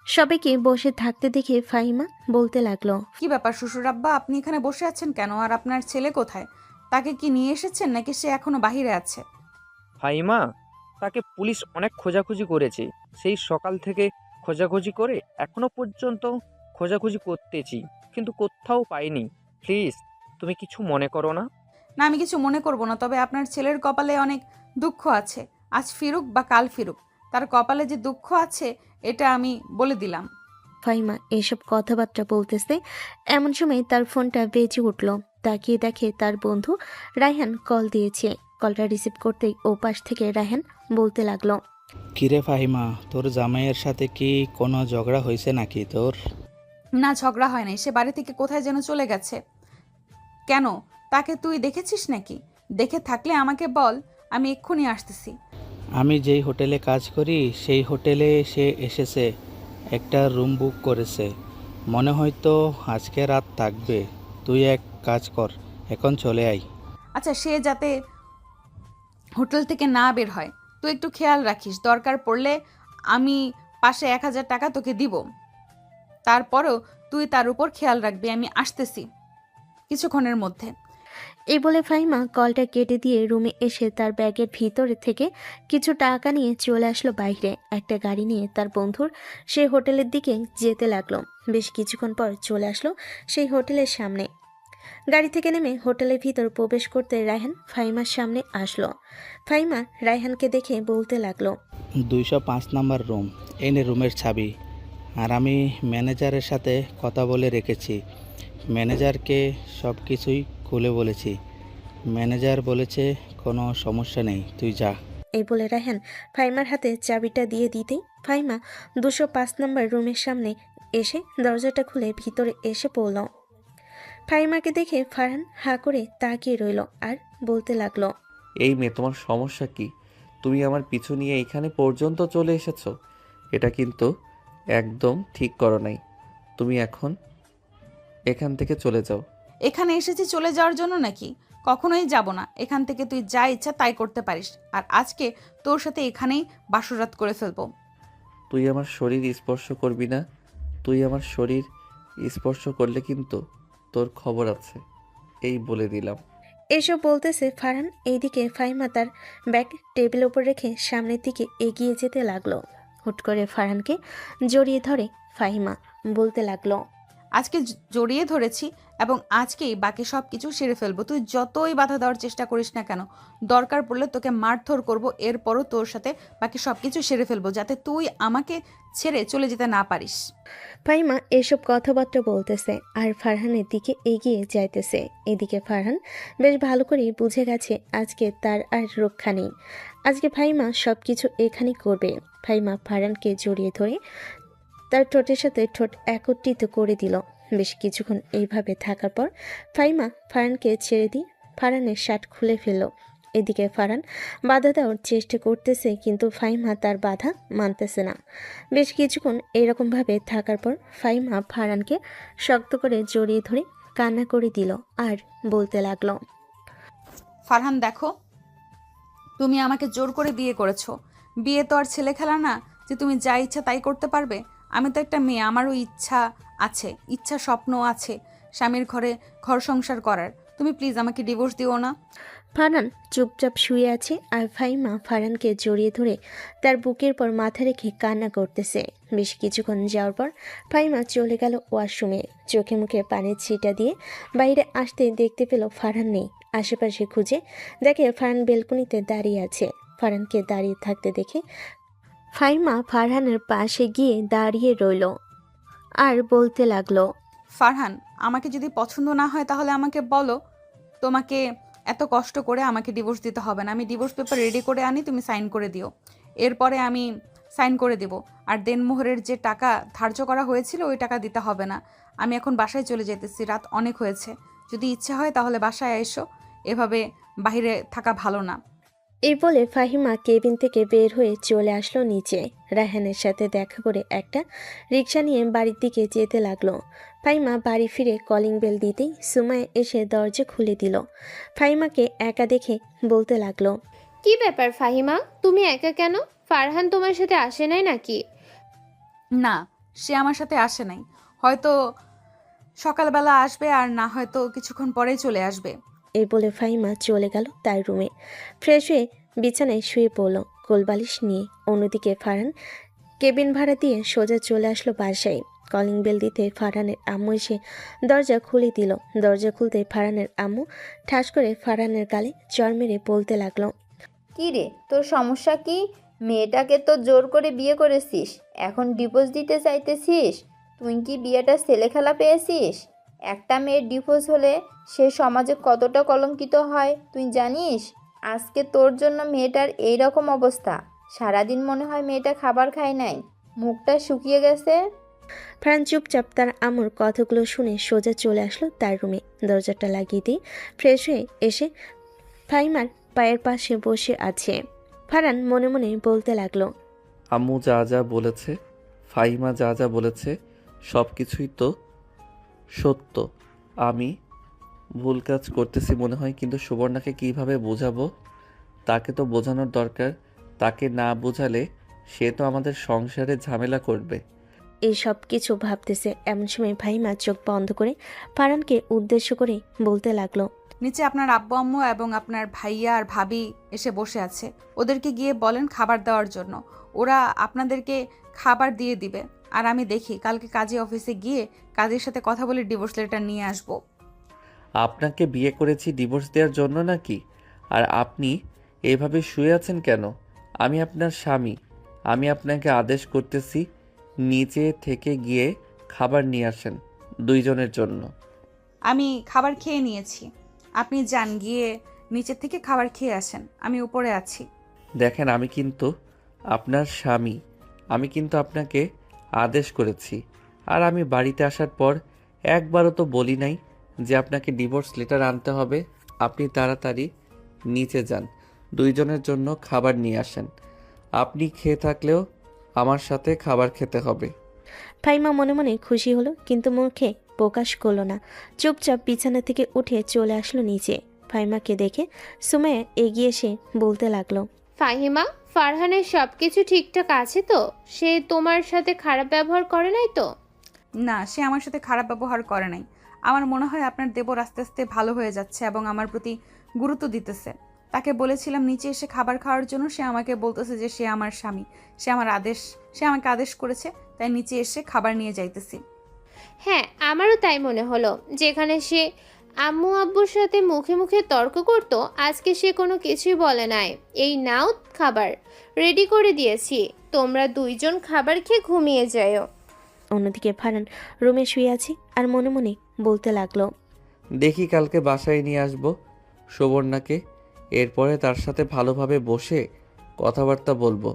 সবাইকে বসে থাকতে দেখে ফাহিমা বলতে লাগলো, কি ব্যাপার শ্বশুর আব্বা, আপনি এখানে বসে আছেন কেন? আর আপনার ছেলে কোথায়? তাকে কি নিয়ে এসেছেন নাকি সে এখনো বাহিরে আছে? ফাহিমা, তাকে পুলিশ অনেক খোঁজাখুঁজি করেছে। সেই সকাল থেকে খোঁজাখুঁজি করে এখনো পর্যন্ত খোঁজাখুঁজি করতেছি, কিন্তু কোথাও পাইনি। প্লিজ, তুমি কিছু মনে করো না। না, আমি কিছু মনে করব না, তবে আপনার ছেলের কপালে অনেক দুঃখ আছে। আজ ফিরুক বা কাল ফিরুক, তার কপালে যে দুঃখ আছে এটা আমি বলে দিলাম। ফাহিমা এসব কথাবার্তা বলতেছে এমন সময় তার ফোনটা বেজে উঠল। তাকিয়ে দেখে তার বন্ধু রায়হান কল দিয়েছে। কলটা রিসিভ করতেই ওপাশ থেকে রায়হান বলতে লাগলো, কিরে ফাহিমা, তোর জামাইয়ের সাথে কি কোনো ঝগড়া হয়েছে নাকি তোর? না, ঝগড়া হয় নাই, সে বাড়ি থেকে কোথায় যেন চলে গেছে। কেন, তাকে তুই দেখেছিস নাকি? দেখে থাকলে আমাকে বল, আমি এক্ষুনি আসতেছি। আমি যেই হোটেলে কাজ করি সেই হোটেলে সে এসেছে, একটা রুম বুক করেছে। মনে হয় তো আজকে রাত থাকবে। তুই এক কাজ কর, এখন চলে আয়। আচ্ছা, সে যাতে হোটেল থেকে না বের হয় তুই একটু খেয়াল রাখিস। দরকার পড়লে আমি পাশে 1000 টাকা তোকে দিব, তারপরেও তুই তার উপর খেয়াল রাখবি। আমি আসতেছি কিছুক্ষণের মধ্যে। এই বলে ফাহিমা কলটা কেটে দিয়ে রুমে এসে তার ব্যাগের ভিতরে থেকে কিছু টাকা নিয়ে চলে আসলো বাইরে। একটা গাড়ি নিয়ে তার বন্ধুর সেই হোটেলের দিকে যেতে লাগলো। বেশ কিছুক্ষণ পর চলে আসলো সেই হোটেলের সামনে। গাড়ি থেকে নেমে হোটেলের ভিতর প্রবেশ করতে রায়হান ফাহিমার সামনে আসলো। ফাহিমা রায়হানকে দেখে বলতে লাগলো, 205 নাম্বার রুম, এই নে রুমের চাবি। আর আমি ম্যানেজারের সাথে কথা বলে রেখেছি। ম্যানেজারকে সব কিছুই খুলে বলেছি। ম্যানেজার বলেছে কোনো সমস্যা নেই, তুই যা। এই বলে রায়হান ফাহিমার হাতে চাবিটা দিয়ে দিতেই ফাহিমা 205 নম্বর রুমের সামনে এসে দরজাটা খুলে ভিতরে এসে পড়ল। ফাহিমাকে দেখে ফারহান হা করে তাকিয়ে রইল আর বলতে লাগলো, এই মেয়ে, তোমার সমস্যা কি? তুমি আমার পিছু নিয়ে এখানে পর্যন্ত চলে এসেছো। এটা কিন্তু একদম ঠিক করো নাই। তুমি এখন এখান থেকে চলে যাও। এখানে এসেছি চলে যাওয়ার জন্য নাকি? কখনোই যাব না। এখান থেকে তুই যা ইচ্ছা তাই করতে পারিস। আর আজকে তোর সাথে এখানেই বাসরাত করে ফেলবো। তুই আমার শরীর স্পর্শ করবি না। তুই আমার শরীর স্পর্শ করলে কিন্তু তোর খবর আছে, এই বলে দিলাম। এসব বলতেছে ফারহান। এইদিকে ফাহিমা তার ব্যাগ টেবিল ওপর রেখে সামনের দিকে এগিয়ে যেতে লাগলো। হুট করে ফারহানকে জড়িয়ে ধরে ফাহিমা বলতে লাগলো, আজকে জড়িয়ে ধরেছি এবং আজকেই বাকি সব কিছু সেরে ফেলবো। তুই যতই বাধা দেওয়ার চেষ্টা করিস না কেন, দরকার পড়লে তোকে মারধর করবো। এরপরও তোর সাথে বাকি সব কিছু সেরে ফেলবো, যাতে তুই আমাকে ছেড়ে চলে যেতে না পারিস। ফাহিমা এসব কথাবার্তা বলতেছে আর ফারহানের দিকে এগিয়ে যাইতেছে। এদিকে ফারহান বেশ ভালো করে বুঝে গেছে আজকে তার আর রক্ষা নেই। আজকে ফাহিমা সব কিছু এখানেই করবে। ফাহিমা ফারহানকে জড়িয়ে ধরে তার ঠোঁটের সাথে ঠোঁট একত্রিত করে দিল। বেশ কিছুক্ষণ এইভাবে থাকার পর ফাহিমা ফারহানকে ছেড়ে দিয়ে ফারহানের শার্ট খুলে ফেলল। এদিকে ফারহান বাধা দেওয়ার চেষ্টা করতেছে, কিন্তু ফাহিমা তার বাধা মানতেছে না। বেশ কিছুক্ষণ এরকমভাবে থাকার পর ফাহিমা ফারহানকে শক্ত করে জড়িয়ে ধরে কান্না করে দিল আর বলতে লাগলো, ফারহান দেখো, তুমি আমাকে জোর করে বিয়ে করেছো। বিয়ে তো আর ছেলে খেলা না যে তুমি যা ইচ্ছা তাই করতে পারবে। আমি তো একটা মেয়ে, আমারও ইচ্ছা আছে, স্বপ্ন আছে স্বামীর ঘরে ঘর সংসার করার। তুমি প্লিজ আমাকে ডিভোর্স দিও না। ফারহান চুপচাপ শুয়ে আছে আর ফাহিমা ফারহানকে জড়িয়ে ধরে তার বুকের পর মাথা রেখে কান্না করতেছে। বেশ কিছুক্ষণ যাওয়ার পর ফাহিমা চলে গেল ওয়াশরুমে। চোখে মুখে পানির ছিটা দিয়ে বাইরে আসতে দেখতে পেল ফারহান নেই। আশেপাশে খুঁজে দেখে ফারহান বেলকনিতে দাঁড়িয়ে আছে। ফারহানকে দাঁড়িয়ে থাকতে দেখে ফাহিমা ফারহানের পাশে গিয়ে দাঁড়িয়ে রইল আর বলতে লাগলো, ফারহান, আমাকে যদি পছন্দ না হয় তাহলে আমাকে বলো। তোমাকে এত কষ্ট করে আমাকে ডিভোর্স দিতে হবে না। আমি ডিভোর্স পেপার রেডি করে আনি, তুমি সাইন করে দিও। এরপরে আমি সাইন করে দেব। আর দেনমোহরের যে টাকা ধার্য করা হয়েছিল ওই টাকা দিতে হবে না। আমি এখন বাসায় চলে যেতেছি, রাত অনেক হয়েছে। যদি ইচ্ছা হয় তাহলে বাসায় এসো, এভাবে বাইরে থাকা ভালো না। এই বলে ফাহিমা কেবিন থেকে বের হয়ে চলে আসলো নিচে। রায়হানের সাথে দেখা করে একটা রিকশা নিয়ে বাড়ির দিকে যেতে লাগলো। ফাহিমা বাড়ি ফিরে কলিং বেল দিতেই সুমাইয়া এসে দরজা খুলে দিল। ফাহিমাকে একা দেখে বলতে লাগলো, কি ব্যাপার ফাহিমা, তুমি একা কেন? ফারহান তোমার সাথে আসে নাই নাকি? না, সে আমার সাথে আসে নাই। হয়তো সকালবেলা আসবে, আর না হয়তো কিছুক্ষণ পরেই চলে আসবে। এই বলে ফাহিমা চলে গেল তার রুমে। ফ্রেশ হয়ে বিছানায় শুয়ে পড়ল কোলবালিশ নিয়ে। অন্যদিকে ফারহান কেবিন ভাড়া দিয়ে সোজা চলে আসলো বাসায়। কলিং বেল দিতে ফারহানের আম্মু এসে দরজা খুলে দিল। দরজা খুলতে ফারহানের আম্মু ঠাস করে ফারহানের গালে চড় মেরে বলতে লাগলো, কি রে, তোর সমস্যা কি? মেয়েটাকে তো জোর করে বিয়ে করেছিস, এখন ডিভোর্স দিতে চাইতেছিস? তুই কি বিয়েটা ছেলেখেলা পেয়েছিস? একটা মেয়ের ডিভোর্স হলে সে সমাজে কতটা কলঙ্কিত হয় তুই জানিস? আজকে তোর জন্য মেয়েটার এই রকম অবস্থা। সারাদিন মনে হয় মেয়েটা খাবার খায় নাই, মুখটা শুকিয়ে গেছে। ফারহান চুপচাপ তার আম্মুর কথাগুলো শুনে সোজা চলে আসলো তার রুমে। দরজাটা লাগিয়ে দিয়ে ফ্রেশ হয়ে এসে ফাহিমার পায়ের পাশে বসে আছে। ফারহান মনে মনে বলতে লাগলো, আম্মু যা যা বলেছে, ফাহিমা যা যা বলেছে, সব কিছুই তো সত্য। আমি ভুল কাজ করতেছি মনে হয়, কিন্তু সুবর্ণাকে কিভাবে বোঝাবো? তাকে তো বোঝানোর দরকার। তাকে না বোঝালে সে তো আমাদের সংসারে ঝামেলা করবে। এই সব কিছু ভাবতেছে এমন সময় ফাহিমা চোখ বন্ধ করে ফারহানকে উদ্দেশ্য করে বলতে লাগলো, নিচে আপনার আব্বু আম্মু এবং আপনার ভাইয়া আর ভাবি এসে বসে আছে। ওদেরকে গিয়ে বলেন খাবার দেওয়ার জন্য। ওরা আপনাদেরকে খাবার দিয়ে দিবে। আর আমি দেখি কালকে কাজী অফিসে গিয়ে কাজীর সাথে কথা বলে ডিভোর্স লেটার নিয়ে আসবো। আপনাকে বিয়ে করেছি ডিভোর্স দেওয়ার জন্য নাকি? আর আপনি এভাবে শুয়ে আছেন কেন? আমি আপনার স্বামী। আমি আপনাকে আদেশ করতেছি, নিচে থেকে গিয়ে খাবার নিয়ে আসেন দুইজনের জন্য। আমি খাবার খেয়ে নিয়েছি, আপনি যান গিয়ে নিচের থেকে খাবার খেয়ে আসেন, আমি উপরে আছি। দেখেন, আমি কিন্তু আপনার স্বামী। আমি কিন্তু আপনাকে আদেশ করেছি। আর আমি বাড়িতে আসার পর একবারও তো বলি নাই যে আপনাকে ডিভোর্স লেটার আনতে হবে। আপনি তাড়াতাড়ি নিচে যান, দুইজনের জন্য খাবার নিয়ে আসেন। আপনি খেয়ে থাকলেও আমার সাথে খাবার খেতে হবে। ফাহিমা মনে মনে খুশি হলো, কিন্তু মুখে প্রকাশ করলো না। চুপচাপ বিছানা থেকে উঠে চলে আসলো নিচে। ফাহিমাকে দেখে সুমাইয়া এগিয়ে এসে বলতে লাগলো, ফাহিমা, ফারহানের সব কিছু ঠিকঠাক আছে তো? সে তোমার সাথে খারাপ ব্যবহার করে নাই তো? না, সে আমার সাথে খারাপ ব্যবহার করে নাই। আমার মনে হয় আপনার দেবর আস্তে আস্তে ভালো হয়ে যাচ্ছে এবং আমার প্রতি গুরুত্ব দিতেছে। তাকে বলেছিলাম নিচে এসে খাবার খাওয়ার জন্য, সে আমাকে বলতেছে যে সে আমার স্বামী, সে আমাকে আদেশ করেছে, তাই নিচে এসে খাবার নিয়ে যাইতেছি। হ্যাঁ, আমারও তাই মনে হলো। যেখানে সে আম্মু আব্বুর সাথে মুখে মুখে তর্ক করত, আজকে সে কোনো কিছুই বলে নাই। এই নাও খাবার, রেডি করে দিয়েছি, তোমরা দুইজন খাবার খেয়ে ঘুমিয়ে যাও। অন্যদিকে ফারহান রুমে শুয়ে আছে আর মনে মনে বলতে লাগলো, দেখি কালকে বাসায় নিয়ে আসবো সুবর্ণাকে। এরপরে তার সাথে ভালোভাবে বসে কথাবার্তা বলবো,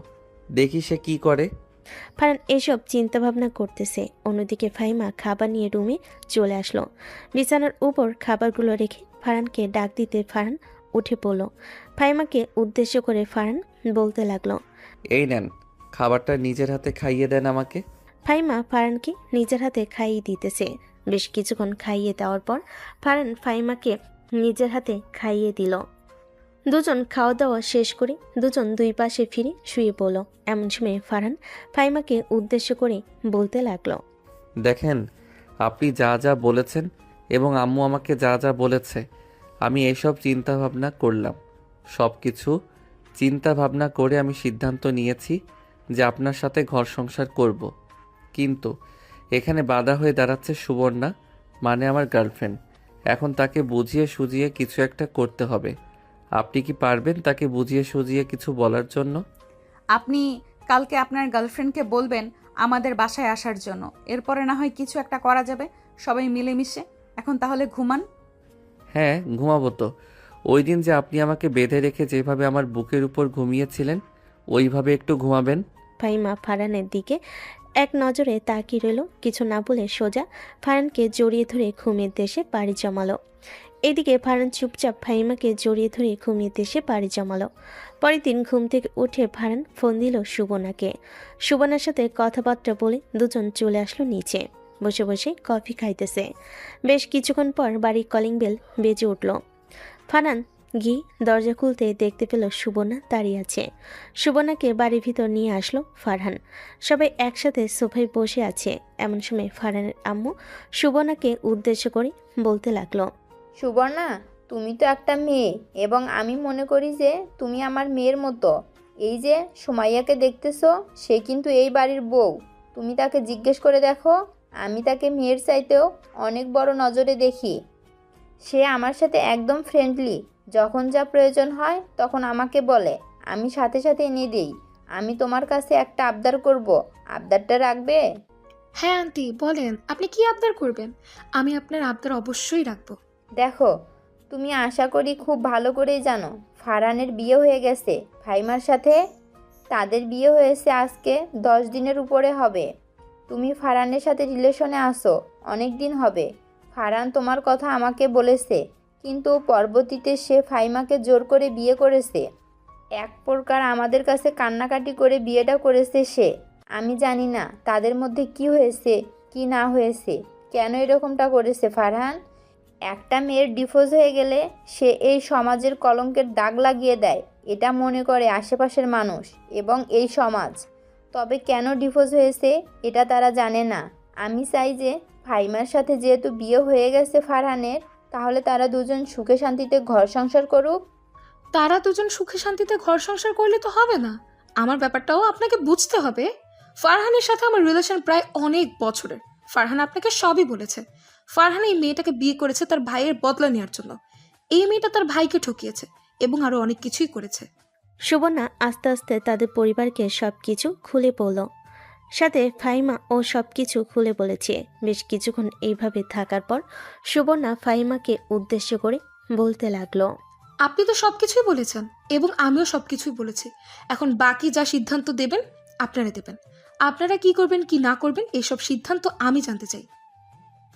দেখি সে কি করে। ফারহান এসব চিন্তাভাবনা করতেছে। অন্যদিকে ফাহিমা খাবার নিয়ে রুমে চলে আসলো। বিছানার উপর খাবারগুলো রেখে ফারহানকে ডাক দিতে ফারহান উঠে পড়ল। ফাহিমাকে উদ্দেশ্য করে ফারহান বলতে লাগলো, এই নেন, খাবারটা নিজের হাতে খাইয়ে দেন আমাকে। ফাহিমা ফারহানকে নিজের হাতে খাইয়ে দিতেছে। বেশ কিছুক্ষণ খাইয়ে দেওয়ার পর ফারহান ফাহিমাকে নিজের হাতে খাইয়ে দিল। দুজন খাওয়া দাওয়া শেষ করে দুজন দুই পাশে ফিরে শুয়ে পড়ল। এমন সময় ফারহান ফাহিমাকে উদ্দেশ্য করে বলতে লাগলো, দেখেন, আপনি যা যা বলেছেন এবং আম্মু আমাকে যা যা বলেছে, আমি এইসব চিন্তা ভাবনা করলাম। সব কিছু চিন্তা ভাবনা করে আমি সিদ্ধান্ত নিয়েছি যে আপনার সাথে ঘর সংসার করব। কিন্তু এখানে বাধা হয়ে দাঁড়াচ্ছে সুবর্ণা, মানে আমার গার্লফ্রেন্ড। এখন তাকে বুঝিয়ে সুঝিয়ে কিছু একটা করতে হবে। আপনি কি পারবেন তাকে বুঝিয়ে সুঝিয়ে কিছু বলার জন্য? আপনি কালকে আপনার গার্লফ্রেন্ডকে বলবেন আমাদের বাসায় আসার জন্য, এরপরে না হয় কিছু একটা করা যাবে সবাই মিলেমিশে। এখন তাহলে ঘুমান। হ্যাঁ, ঘুমাবো তো। ওই দিন যে আপনি আমাকে বেঁধে রেখে যেভাবে আমার বুকের উপর ঘুমিয়েছিলেন ওইভাবে একটু ঘুমাবেন। ফাহিমা ফারহানের দিকে এক নজরে তাকিয়ে রইল, কিছু না বলে সোজা ফারহানকে জড়িয়ে ধরে ঘুমের দেশে পাড়ি জমালো। এদিকে ফারহান চুপচাপ ফাহিমাকে জড়িয়ে ধরে ঘুমিয়ে দেশে পাড়ি জমালো। পরের দিন ঘুম থেকে উঠে ফারহান ফোন দিল সুবর্ণাকে। সুবর্ণার সাথে কথাবার্তা বলে দুজন চলে আসলো নিচে, বসে বসে কফি খাইতেছে। বেশ কিছুক্ষণ পর বাড়ির কলিং বেল বেজে উঠল। ফারহান গিয়ে দরজা খুলতে দেখতে পেল সুবর্ণা দাঁড়িয়ে আছে। সুবর্ণাকে বাড়ির ভিতর নিয়ে আসলো ফারহান। সবাই একসাথে সোফায় বসে আছে। এমন সময় ফারহানের আম্মু সুবর্ণাকে উদ্দেশ্য করে বলতে লাগলো, সুবর্ণা, তুমি তো একটা মেয়ে এবং আমি মনে করি যে তুমি আমার মেয়ের মতো। এই যে সুমাইয়াকে দেখতেছো, সে কিন্তু এই বাড়ির বউ। তুমি তাকে জিজ্ঞেস করে দেখো, আমি তাকে মেয়ের চাইতেও অনেক বড় নজরে দেখি। সে আমার সাথে একদম ফ্রেন্ডলি। যখন যা প্রয়োজন হয় তখন আমাকে বলে, আমি সাথে সাথে এনে দিই। আমি তোমার কাছে একটা আবদার করব, আবদারটা রাখবে? হ্যাঁ আন্টি, বলেন আপনি কি আবদার করবেন। আমি আপনার আবদার অবশ্যই রাখবো। দেখো, তুমি আশা করি খুব ভালো করেই জানো ফারহানের বিয়ে হয়ে গেছে ফাইমার সাথে। তাদের বিয়ে হয়েছে আজকে 10 দিনের উপরে হবে। তুমি ফারহানের সাথে রিলেশনে আসো অনেক দিন হবে। ফারহান তোমার কথা আমাকে বলেছে, কিন্তু পরবর্তীতে সে ফাইমাকে জোর করে বিয়ে করেছে। এক প্রকার আমাদের কাছে কান্নাকাটি করে বিয়েটা করেছে সে। আমি জানি না তাদের মধ্যে কি হয়েছে কি না হয়েছে, কেন এরকমটা করেছে ফারহান। একটা মেয়ের ডিভোর্স হয়ে গেলে সে এই সমাজের কলঙ্কের দাগ লাগিয়ে দেয়, এটা মনে করে আশেপাশের মানুষ এবং এই সমাজ। তবে কেন ডিভোর্স হয়েছে এটা তারা জানে না। আমি চাই যে ফাইমার সাথে যেহেতু বিয়ে হয়ে গেছে ফারহানের, তাহলে তারা দুজন সুখে শান্তিতে ঘর সংসার করুক। তারা দুজন সুখে শান্তিতে ঘর সংসার করলে তো হবে না, আমার ব্যাপারটাও আপনাকে বুঝতে হবে। ফারহানের সাথে আমার রিলেশন প্রায় অনেক বছরের। ফারহান আপনাকে সবই বলেছে। ফারহান এই মেয়েটাকে বিয়ে করেছে তার ভাইয়ের বদলা নেওয়ার জন্য। এই মেয়েটা তার ভাইকে ঠকিয়েছে এবং আরো অনেক কিছুই করেছে। সুবর্ণা আস্তে আস্তে তাদের পরিবারকে সবকিছু খুলে বলল, সাথে ফাহিমা ও সবকিছু খুলে বলেছে। বেশ কিছুক্ষণ এইভাবে থাকার পর সুবর্ণা ফাহিমাকে উদ্দেশ্য করে বলতে লাগলো, আপনি তো সবকিছুই বলেছেন এবং আমিও সবকিছুই বলেছি। এখন বাকি যা সিদ্ধান্ত দেবেন আপনারা দেবেন। আপনারা কি করবেন কি না করবেন এসব সিদ্ধান্ত আমি জানতে চাই।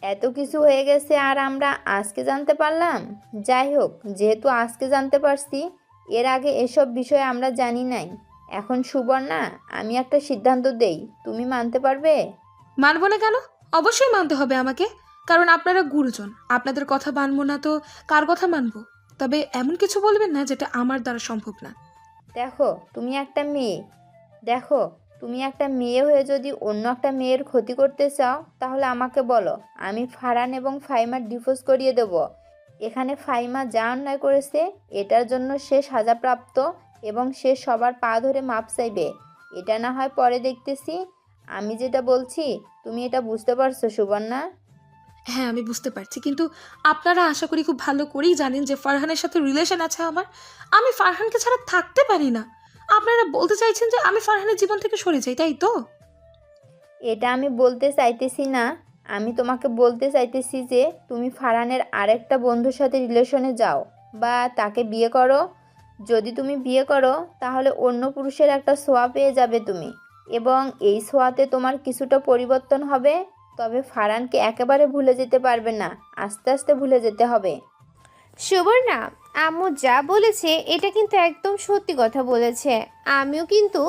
এত কিছু হয়ে গেছে আর আমরা আজকে জানতে পারলাম। যাই হোক, যেহেতু আজকে জানতে পারছি, এর আগে এসব বিষয়ে আমরা জানি নাই। এখন সুবর্ণা, আমি একটা সিদ্ধান্ত দেই, তুমি মানতে পারবে? মানবো না কেন? অবশ্যই মানতে হবে আমাকে, কারণ আপনারা গুরুজন। আপনাদের কথা মানবো না তো কার কথা মানবো? তবে এমন কিছু বলবেন না যেটা আমার দ্বারা সম্ভব না। দেখো, তুমি একটা মেয়ে হয়ে যদি অন্য একটা মেয়ের ক্ষতি করতে চাও তাহলে আমাকে বলো, আমি ফারহান এবং ফাইমার ডিভোর্স করিয়ে দেব। এখানে ফাইমা যা অন্যায় করেছে এটার জন্য সে সাজাপ্রাপ্ত এবং সে সবার পা ধরে মাপ চাইবে। এটা না হয় পরে দেখতেছি। আমি যেটা বলছি তুমি এটা বুঝতে পারছো সুবর্ণা? হ্যাঁ, আমি বুঝতে পারছি, কিন্তু আপনারা আশা করি খুব ভালো করেই জানেন যে ফারহানের সাথে রিলেশন আছে আমার। আমি ফারহানকে ছাড়া থাকতে পারি না। আপনারা বলতে চাইছেন যে আমি ফারহানের জীবন থেকে সরে যাই, তাই তো? এটা আমি বলতে চাইতেছি না। আমি তোমাকে বলতে চাইতেছি যে তুমি ফারহানের আরেকটা বন্ধুর সাথে রিলেশনে যাও বা তাকে বিয়ে করো। যদি তুমি বিয়ে করো তাহলে অন্য পুরুষের একটা ছোঁয়া পেয়ে যাবে তুমি, এবং এই ছোঁয়াতে তোমার কিছুটা পরিবর্তন হবে। তবে ফারহানকে একেবারে ভুলে যেতে পারবে না, আস্তে আস্তে ভুলে যেতে হবে। সুবর্ণা, আম্মু যা বলেছে এটা কিন্তু একদম সত্যি কথা বলেছে। আমিও কিন্তু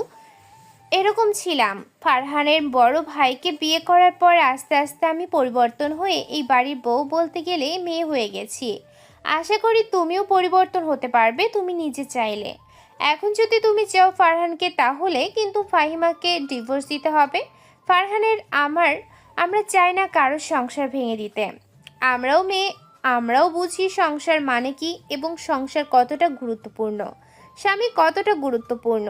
এরকম ছিলাম। ফারহানের বড় ভাইকে বিয়ে করার পর আস্তে আস্তে আমি পরিবর্তন হয়ে এই বাড়ির বউ বলতে গেলে মেয়ে হয়ে গেছি। আশা করি তুমিও পরিবর্তন হতে পারবে তুমি নিজে চাইলে। এখন যদি তুমি চাও ফারহানকে, তাহলে কিন্তু ফাহিমাকে ডিভোর্স দিতে হবে। ফারহানের আমরা চাই না কারোর সংসার ভেঙে দিতে। আমরাও মেয়ে, আমরাও বুঝি সংসার মানে কি এবং সংসার কতটা গুরুত্বপূর্ণ, স্বামী কতটা গুরুত্বপূর্ণ।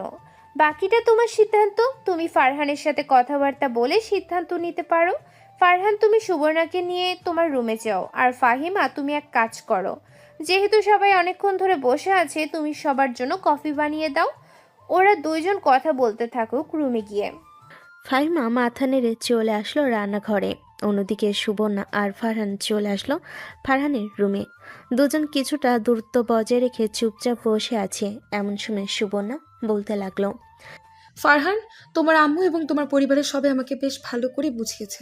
বাকিটা তোমার সিদ্ধান্ত। তুমি ফারহানের সাথে কথাবার্তা বলে সিদ্ধান্ত নিতে পারো। ফারহান, তুমি সুবর্ণাকে নিয়ে তোমার রুমে যাও। আর ফাহিমা, তুমি এক কাজ করো, যেহেতু সবাই অনেকক্ষণ ধরে বসে আছে, তুমি সবার জন্য কফি বানিয়ে দাও। ওরা দুইজন কথা বলতে থাকুক রুমে গিয়ে। ফাহিমা মাথা নেড়ে চলে আসলো রান্নাঘরে। অন্যদিকে সুবর্ণা আর ফারহান চলে আসলো ফারহানের রুমে। দুজন কিছুটা দূরত্ব বজায় রেখে চুপচাপ বসে আছে। এমন সময় সুবর্ণা বলতে লাগলো, ফারহান, তোমার আম্মু এবং তোমার পরিবারের সবাই আমাকে বেশ ভালো করে বুঝিয়েছে।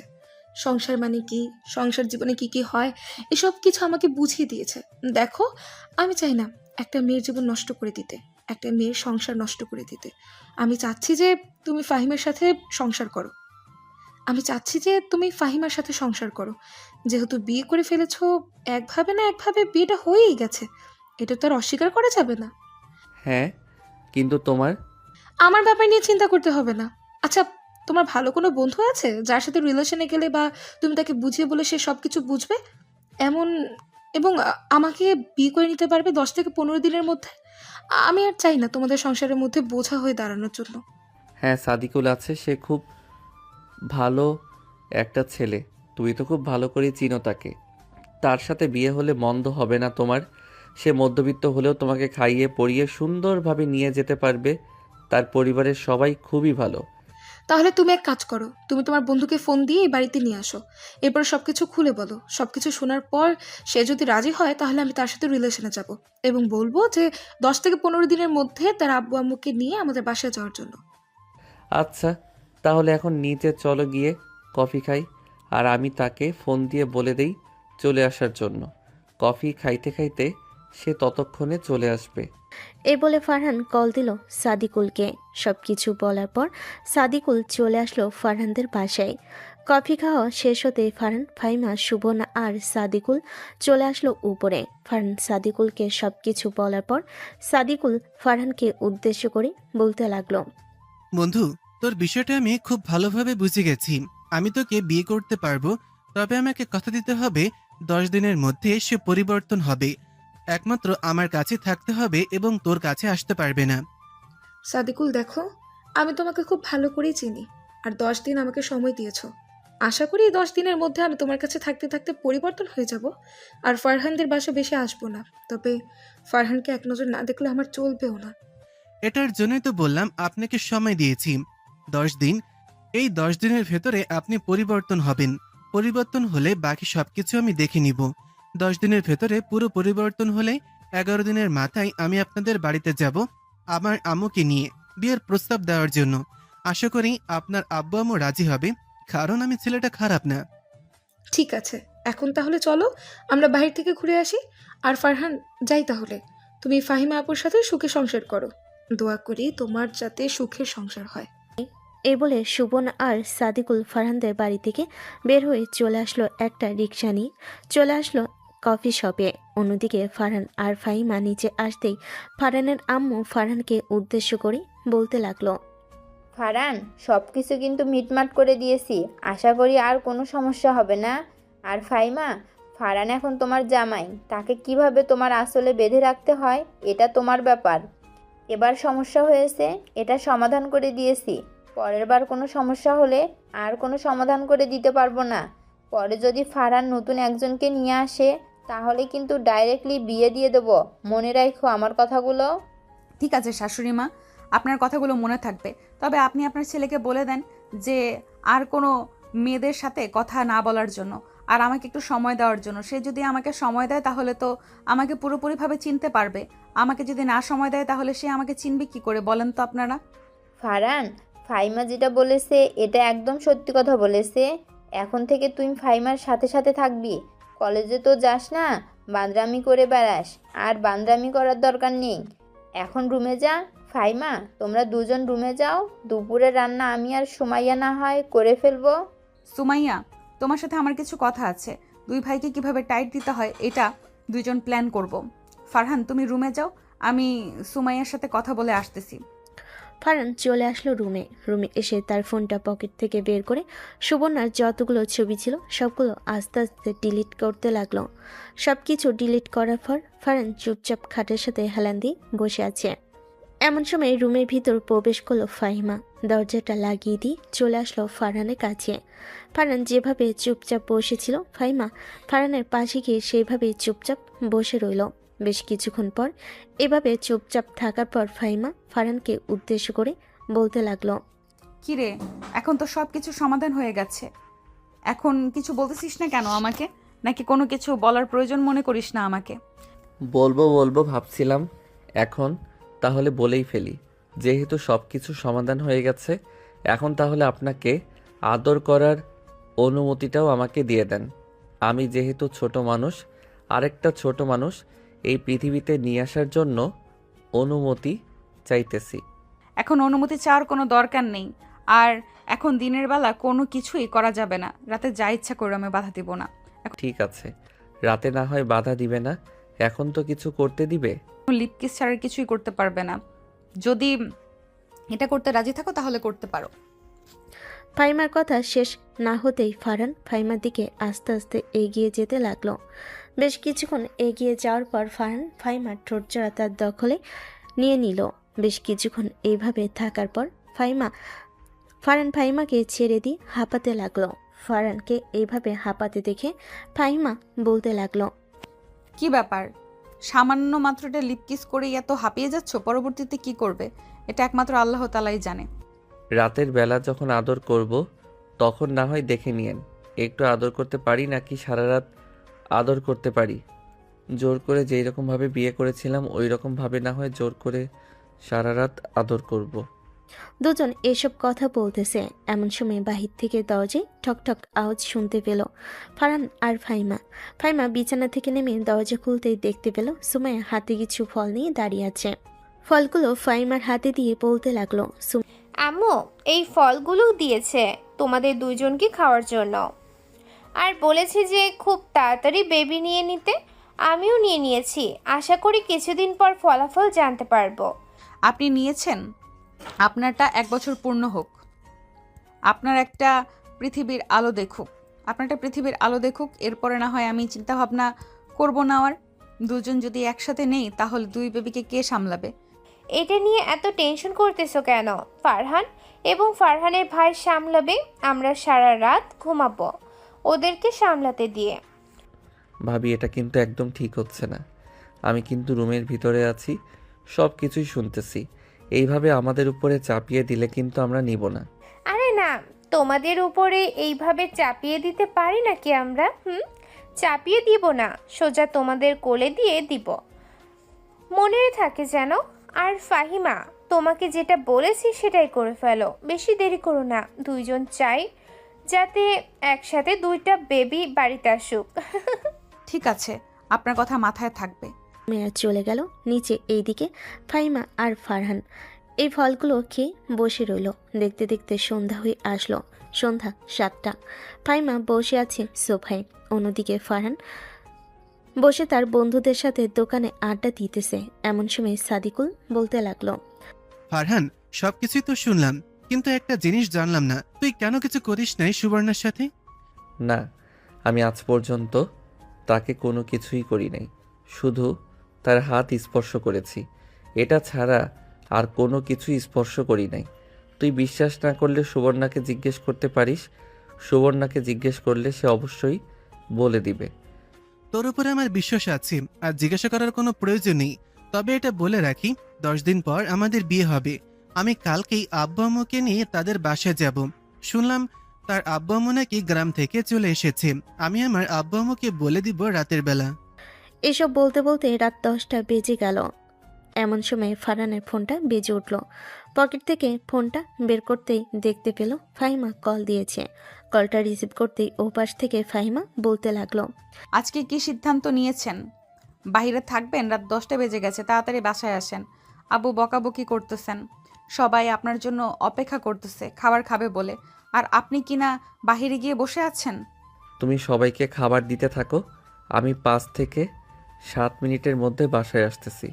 সংসার মানে কি, সংসার জীবনে কি কি হয়, এসব কিছু আমাকে বুঝিয়ে দিয়েছে। দেখো, আমি চাই না একটা মেয়ের জীবন নষ্ট করে দিতে, একটা মেয়ের সংসার নষ্ট করে দিতে। আমি চাচ্ছি যে তুমি ফাহিমের সাথে সংসার করো। আমি চাচ্ছি যে তুমি ফাহিমার সাথে সংসার করো। যেহেতু বিয়ে করে ফেলেছো, একভাবে না একভাবে বিয়েটা হয়েই গেছে, এটা তো আর অস্বীকার করা যাবে না। হ্যাঁ, কিন্তু তোমার আমার ব্যাপার নিয়ে চিন্তা করতে হবে না। আচ্ছা, তোমার ভালো কোনো বন্ধু আছে যার সাথে রিলেশনে গেলে বা তুমি তাকে বুঝিয়ে বলে সে সব কিছু বুঝবে এমন, এবং আমাকে বিয়ে করে নিতে পারবে 10 থেকে 15 দিনের মধ্যে? আমি আর চাই না তোমাদের সংসারের মধ্যে বোঝা হয়ে দাঁড়ানোর জন্য। হ্যাঁ, সাদিকুল আছে, সে খুব ভালো একটা ছেলে। তুই তো খুব ভালো করে চিনো তাকে। তার সাথে বিয়ে হলে মন্দ হবে না তোমার। সে মধ্যবিত্ত হলেও তোমাকে খাইয়ে পরিয়ে সুন্দরভাবে নিয়ে যেতে পারবে। তার পরিবারের সবাই খুবই ভালো। তাহলে তুমি এক কাজ করো, তুমি তোমার বন্ধুকে ফোন দিয়ে এই বাড়িতে নিয়ে আসো। এরপর সবকিছু খুলে বলো। সবকিছু শোনার পর সে যদি রাজি হয় তাহলে আমি তার সাথে রিলেশনে যাব এবং বলবো যে 10 থেকে 15 দিনের মধ্যে তার আব্বু আম্মুকে নিয়ে আমাদের বাসায় যাওয়ার জন্য। আচ্ছা, তাহলে এখন নিচে চলো, গিয়ে কফি খাই। আর আমি তাকে ফোন দিয়ে বলে দেই চলে আসার জন্য। কফি খাইতে খাইতে সে ততক্ষণে চলে আসবে। এই বলে ফারহান কল দিল সাদিকুলকে। সবকিছু বলার পর সাদিকুল চলে আসলো ফারহানদের বাসায়। কফি খাওয়া শেষ হতে ফারহান, ফাহিমা, সুবর্ণা আর সাদিকুল চলে আসলো উপরে। ফারহান সাদিকুলকে সবকিছু বলার পর সাদিকুল ফারহানকে উদ্দেশ্য করে বলতে লাগলো, বন্ধু, তোর বিষয়টা আমি খুব ভালোভাবে বুঝে গেছি। আমি তোকে বিয়ে করতে পারবো, তবে আমাকে কথা দিতে হবে 10 দিনের মধ্যে সে পরিবর্তন হবে। একমাত্র আমার কাছে থাকতে হবে এবং তোর কাছে আসতে পারবে না। সাদিকুল, দেখো, আমি তোমাকে খুব ভালো করেই চিনি, আর 10 দিন আমাকে সময় দিয়েছো। আশা করি এই 10 দিনের মধ্যে আমি তোমার কাছে থাকতে থাকতে পরিবর্তন হয়ে যাব আর ফারহানদের বাসা বেশি আসবো না। তবে ফারহানকে এক নজর না দেখলে আমার চলবেও না। এটার জন্যই তো বললাম আপনাকে সময় দিয়েছি 10 দিন। এই 10 দিনের ভেতরে আপনি পরিবর্তন হবেন। পরিবর্তন হলে বাকি সবকিছু আমি দেখে নিব। 10 দিনের ভেতরে পুরো পরিবর্তন হলে 11 দিনের মাথায় আমি আপনাদের বাড়িতে যাব আমার আম্মুকে নিয়ে বিয়ের প্রস্তাব দেওয়ার জন্য। আশা করি আপনার আব্বু আম্মু রাজি হবে, কারণ আমি ছেলেটা খারাপ না। ঠিক আছে, এখন তাহলে চলো আমরা বাইরে থেকে ঘুরে আসি। আর ফারহান, যাই তাহলে। তুমি ফাহিমা আপুর সাথে সুখে সংসার করো। দোয়া করি তোমার যাতে সুখের সংসার হয়। এই বলে সুবর্ণা আর সাদিকুল ফারহানদের বাড়ি থেকে বের হয়ে চলে আসলো একটা রিক্সা নিয়ে। চলে আসলো কফি শপে। অন্যদিকে ফারহান আর ফাহিমা নিচে আসতেই ফারহানের আম্মু ফারহানকে উদ্দেশ্য করে বলতে লাগলো, ফারহান, সব কিছু কিন্তু মিটমাট করে দিয়েছি, আশা করি আর কোনো সমস্যা হবে না। আর ফাহিমা, ফারহান এখন তোমার জামাই, তাকে কিভাবে তোমার আসলে বেঁধে রাখতে হয় এটা তোমার ব্যাপার। এবার সমস্যা হয়েছে, এটা সমাধান করে দিয়েছি। পরের বার কোনো সমস্যা হলে আর কোনো সমাধান করে দিতে পারবো না। পরে যদি ফারহান নতুন একজনকে নিয়ে আসে তাহলে কিন্তু ডাইরেক্টলি বিয়ে দিয়ে দেবো, মনে রাখো আমার কথাগুলো। ঠিক আছে শাশুড়ি মা, আপনার কথাগুলো মনে থাকবে। তবে আপনি আপনার ছেলেকে বলে দেন যে আর কোনো মেয়েদের সাথে কথা না বলার জন্য, আর আমাকে একটু সময় দেওয়ার জন্য। সে যদি আমাকে সময় দেয় তাহলে তো আমাকে পুরোপুরিভাবে চিনতে পারবে। আমাকে যদি না সময় দেয় তাহলে সে আমাকে চিনবে কি করে বলেন তো আপনারা? ফারহান, ফাহিমা যেটা বলেছে এটা একদম সত্যি কথা বলেছে। এখন থেকে তুই ফাহিমার সাথে সাথে থাকবি। কলেজে তো যাস না, বান্দরামি করে বেড়াস, আর বান্দরামি করার দরকার নেই। এখন রুমে যা। ফাহিমা, তোমরা দুজন রুমে যাও। দুপুরে রান্না আমি আর সুমাইয়া না হয় করে ফেলবো। সুমাইয়া, তোমার সাথে আমার কিছু কথা আছে। দুই ভাইকে কিভাবে টাইট দিতে হয় এটা দুইজন প্ল্যান করব। ফারহান, তুমি রুমে যাও, আমি সুমাইয়ার সাথে কথা বলে আসতেছি। ফারহান চলে আসলো রুমে। এসে তার ফোনটা পকেট থেকে বের করে সুবর্ণার যতগুলো ছবি ছিল সবগুলো আস্তে আস্তে ডিলিট করতে লাগলো। সব কিছু ডিলিট করার পর ফারহান চুপচাপ খাটের সাথে হেলান দিয়ে বসে আছে। এমন সময় রুমের ভিতর প্রবেশ করলো ফাহিমা। দরজাটা লাগিয়ে দিয়ে চলে আসলো ফারহানের কাছে। ফারহান যেভাবে চুপচাপ বসেছিল, ফাহিমা ফারহানের পাশে গিয়ে সেইভাবে চুপচাপ বসে রইল। বেশ কিছুক্ষণ পর এভাবে চুপচাপ থাকার পর ফাহিমা ফারহানকে উদ্দেশ্য করে বলতে লাগলো, কিরে, এখন তো সব কিছু সমাধান হয়ে গেছে, এখন কিছু বলতেছিস না কেন আমাকে? নাকি কোনো কিছু বলার প্রয়োজন মনে করিস না আমাকে? বলবো বলবো ভাবছিলাম, এখন তাহলে বলেই ফেলি। যেহেতু সব কিছু সমাধান হয়ে গেছে, এখন তাহলে আপনাকে আদর করার অনুমতিটাও আমাকে দিয়ে দেন। আমি যেহেতু ছোট মানুষ, আরেকটা ছোট মানুষ এই পৃথিবীতে নিয়ে আসার জন্য অনুমতি চাইতেছি। এখন অনুমতি চাওয়ার কোনো দরকার নেই। আর এখন দিনের বেলা কোনো কিছুই করা যাবে না। রাতে যা ইচ্ছা করে আমি বাধা দিব না। ঠিক আছে, রাতে না হয় বাধা দিবে না, এখন তো কিছু করতে দিবে। লিপ কিস ছাড়া আর কিছুই করতে পারবে না। যদি এটা করতে রাজি থাকো তাহলে করতে পারো। ফাহিমার কথা শেষ না হতেই ফারহান ফাহিমার দিকে আস্তে আস্তে এগিয়ে যেতে লাগলো। বেশ কিছুক্ষণ এগিয়ে যাওয়ার পর ফারহান ফাহিমার ঠোঁটজোড়া তার দখলে নিয়ে নিল। বেশ কিছুক্ষণ এইভাবে থাকার পর ফারহান ফাহিমাকে ছেড়ে দিয়ে হাঁপাতে লাগলো। ফারহানকে এইভাবে হাঁপাতে দেখে ফাহিমা বলতে লাগলো, কি ব্যাপার? সামান্য মাত্রটা লিপ কিস করেই এত হাঁপিয়ে যাচ্ছ? পরবর্তীতে কি করবে এটা একমাত্র আল্লাহ তাআলাই জানে। রাতের বেলা যখন আদর করব তখন না হয় দেখে নিয়েন একটু আদর করতে পারি নাকি সারা রাত আদর করতে পারি। জোর করে যেই রকমভাবে বিয়ে করেছিলাম ওই রকমভাবে না হয় জোর করে সারা রাত আদর করব। দুজন এসব কথা বলতেছে এমন সময় বাহির থেকে দরজায় ঠকঠক আওয়াজ শুনতে পেল ফারহান আর ফাহিমা বিছানা থেকে নেমে দরজা খুলতেই দেখতে পেল সুমাইয়া হাতে কিছু ফল নিয়ে দাঁড়িয়ে আছে। ফলগুলো ফাহিমার হাতে দিয়ে বলতে লাগলো, আম্মু এই ফলগুলো দিয়েছে তোমাদের দুইজনকে খাওয়ার জন্য, আর বলেছে যে খুব তাড়াতাড়ি বেবি নিয়ে নিতে। আমিও নিয়ে নিয়েছি, আশা করি কিছুদিন পর ফলাফল জানতে পারবো। আপনি নিয়েছেন, আপনারটা 1 বছর পূর্ণ হোক। আপনার একটা পৃথিবীর আলো দেখুক, এরপরে না হয় আমি চিন্তা ভাবনা করবো না। আর দুজন যদি একসাথে নেই তাহলে 2 বেবিকে কে সামলাবে? এটা নিয়ে এত টেনশন করতেছো কেন? ফারহান এবং ফারহানের ভাই সামলাবে, আমরা সারা রাত ঘুমাবো ওদেরকে সামলাতে দিয়ে। ভাবি, এটা কিন্তু একদম ঠিক হচ্ছে না। আমি কিন্তু রুমের ভিতরে আছি, সব কিছুই শুনতেছি। এইভাবে আমাদের উপরে চাপিয়ে দিলে কিন্তু আমরা নিব না। আরে না, তোমাদের উপরে এইভাবে চাপিয়ে দিতে পারি নাকি আমরা? চাপিয়ে দিব না, সোজা তোমাদের কোলে দিয়ে দিব, মনে থাকে যেন। আর ফাহিমা, তোমাকে যেটা বলেছি সেটাই করে ফেলো, বেশি দেরি করো না। দুইজন চাই যাতে একসাথে 2টা বেবি বাড়িতে আসুক। ঠিক আছে, আপনার কথা মাথায় থাকবে। মেয়েরা চলে গেল নিচে। এইদিকে ফাহিমা আর ফারহান এই ফলগুলো খেয়ে বসে রইল। দেখতে দেখতে সন্ধ্যা হয়ে আসলো। সন্ধ্যা 7টা। ফাহিমা বসে আছে সোফায়, অন্যদিকে ফারহান বসে তার বন্ধুদের সাথে দোকানে আড্ডা দিতেছে। এমন সময় সাদিকুল বলতে লাগলো, ফারহান, সবকিছুই তো শুনলাম, কিন্তু একটা জিনিস জানলাম না, তুই কেন কিছু করিস নাই সুবর্ণার সাথে? না, আমি আজ পর্যন্ত তাকে কোনো কিছুই করি নাই, শুধু তার হাত স্পর্শ করেছি। এটা ছাড়া আর কোনো কিছু স্পর্শ করি নাই। তুই বিশ্বাস না করলে সুবর্ণাকে জিজ্ঞেস করতে পারিস। সুবর্ণাকে জিজ্ঞেস করলে সে অবশ্যই বলে দিবে। তোর উপরে আমার বিশ্বাস আছে, আর জিজ্ঞাসা করার কোনো প্রয়োজন নেই। তবে এটা বলে রাখি, 10 দিন পর আমাদের বিয়ে হবে। আমি কালকেই আব্বু আম্মুকে নিয়ে তাদের বাসায় যাব। শুনলাম তার আব্বু আম্মু নাকি গ্রাম থেকে চলে এসেছে। আমি আমার আব্বু আম্মুকে বলে দিব রাতের বেলা। এসব বলতে বলতে রাত 10টা বেজে গেল। এমন সময় ফারহানের ফোনটা বেজে উঠল। পকেট থেকে ফোনটা বের করতেই দেখতে পেল ফাহিমা কল দিয়েছে। কলটা রিসিভ করতেই ওপাশ থেকে ফাহিমা বলতে লাগলো, আজকে কি সিদ্ধান্ত নিয়েছেন? বাইরে থাকবেন? রাত 10টা বেজে গেছে, তাড়াতাড়ি বাসায় আসেন। আব্বু বকাবকি করতেছেন, সবাই আপনার জন্য অপেক্ষা করতেছে খাবার খাবে বলে, আর আপনি কিনা বাহিরে গিয়ে বসে আছেন। তুমি সবাইকে খাবার দিতে থাকো, আমি 5 থেকে 7 মিনিটের মধ্যে বাসায় আসতেছি।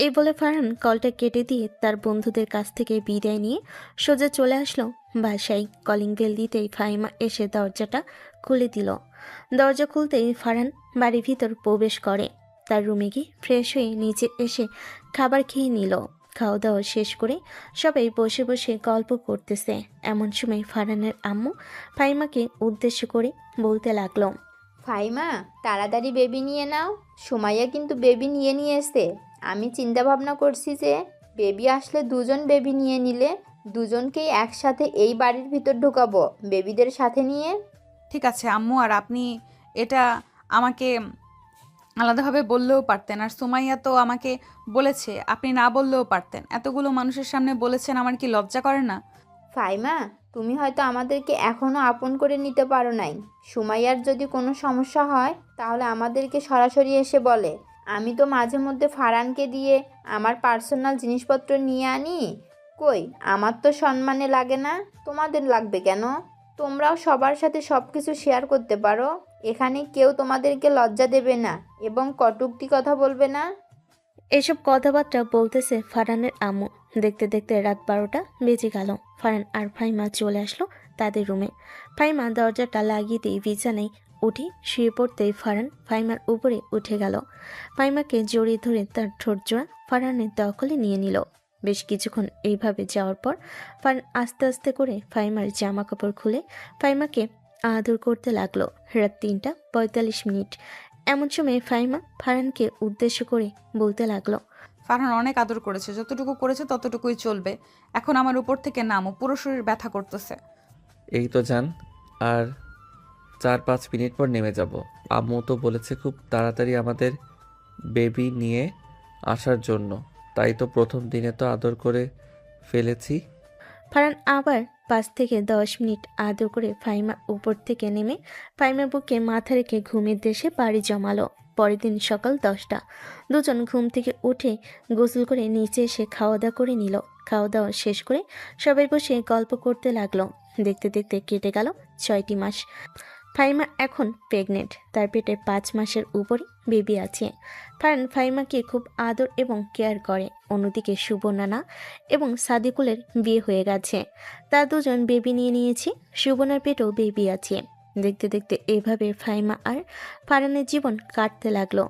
এই বলে ফারহান কলটা কেটে দিয়ে তার বন্ধুদের কাছ থেকে বিদায় নিয়ে সোজা চলে আসলো বাসায়। কলিং বেল দিতেই ফাহিমা এসে দরজাটা খুলে দিল। দরজা খুলতেই ফারহান বাড়ির ভিতর প্রবেশ করে। তার রুমে গিয়ে ফ্রেশ হয়ে নিচে এসে খাবার খেয়ে নিল। খাওয়া দাওয়া শেষ করে সবাই বসে বসে গল্প করতেছে। এমন সময় ফারহানের আম্মু ফাহিমাকে উদ্দেশ্য করে বলতে লাগলো, ফাহিমা, তাড়াতাড়ি বেবি নিয়ে নাও, সুমাইয়া কিন্তু বেবি নিয়ে এসে। আমি চিন্তা ভাবনা করছি যে বেবি আসলে 2জন বেবি নিয়ে নিলে 2জনকেই একসাথে এই বাড়ির ভিতর ঢুকাবো বেবিদের সাথে নিয়ে। ঠিক আছে আম্মু, আর আপনি এটা আমাকে আলাদাভাবে বললেও পারতেন। আর সুমাইয়া তো আমাকে বলেছে, আপনি না বললেও পারতেন। এতগুলো মানুষের সামনে বলেছেন, আমার কি লজ্জা করে না? ফাইমা, তুমি হয়তো আমাদেরকে এখনও আপন করে নিতে পারো নাই। সুমাইয়ার যদি কোনো সমস্যা হয় তাহলে আমাদেরকে সরাসরি এসে বলে। আমি তো মাঝে মধ্যে ফারহানকে দিয়ে আমার পার্সোনাল জিনিসপত্র নিয়ে আনি। কই, আমার তো সম্মানে লাগে না, তোমাদের লাগবে কেন? তোমরাও সবার সাথে সব কিছু শেয়ার করতে পারো। এখানে কেউ তোমাদেরকে লজ্জা দেবে না এবং কটূক্তি কথা বলবে না। এসব কথাবার্তা বলতেছে ফারহানের আম্মু। দেখতে দেখতে রাত 12টা বেজে গেল। ফারহান আর ফাইমা চলে আসলো তাদের রুমে। ফাইমা দরজাটা লাগিয়ে দিয়ে বিছানায় উঠে শুয়ে পড়তেই ফারহান ফাইমার উপরে উঠে গেল। ফাইমাকে জড়িয়ে ধরে তার ঠোঁটজোড়া ফারহানের দখলে নিয়ে নিল। বেশ কিছুক্ষণ এইভাবে যাওয়ার পর ফারহান আস্তে আস্তে করে ফাইমার জামা কাপড় খুলে ফাইমাকে আদর করতে লাগলো। রাত 3:45। এমন সময় ফাইমা ফারহানকে উদ্দেশ্য করে বলতে লাগলো, ফারহান অনেক আদর করেছে, যতটুকু করেছে ততটুকুই চলবে। এখন আমার উপর থেকে নামো, পুরো শরীর ব্যথা করতেছে। এই তো যান, আর 4-5 মিনিট পর নেমে যাব। আম্মু তো বলেছে খুব তাড়াতাড়ি আমাদের বেবি নিয়ে আসার জন্য, তাই তো প্রথম দিনে তো আদর করে ফেলেছি। ফারহান আবার 5 থেকে 10 মিনিট আদর করে ফাইমার উপর থেকে নেমে ফাইমার বুকে মাথা রেখে ঘুমের দেশে পাড়ি জমালো। পরের দিন সকাল 10টা। দুজন ঘুম থেকে উঠে গোসল করে নিচে এসে খাওয়া দাওয়া করে নিল। খাওয়া দাওয়া শেষ করে সবাই বসে গল্প করতে লাগলো। দেখতে দেখতে কেটে গেল 6টি মাস। ফাইমা এখন প্রেগনেন্ট, তার পেটে 5 মাসের উপরে বেবি আছে। ফারহান ফাইমাকে খুব আদর এবং কেয়ার করে। অন্যদিকে সুবর্ণা এবং সাদিকুলের বিয়ে হয়ে গেছে, তার দুজন বেবি নিয়ে নিয়েছে। সুবর্ণার পেটেও বেবি আছে। দেখতে দেখতে এভাবে ফাইমা আর ফারহানের জীবন কাটতে লাগলো।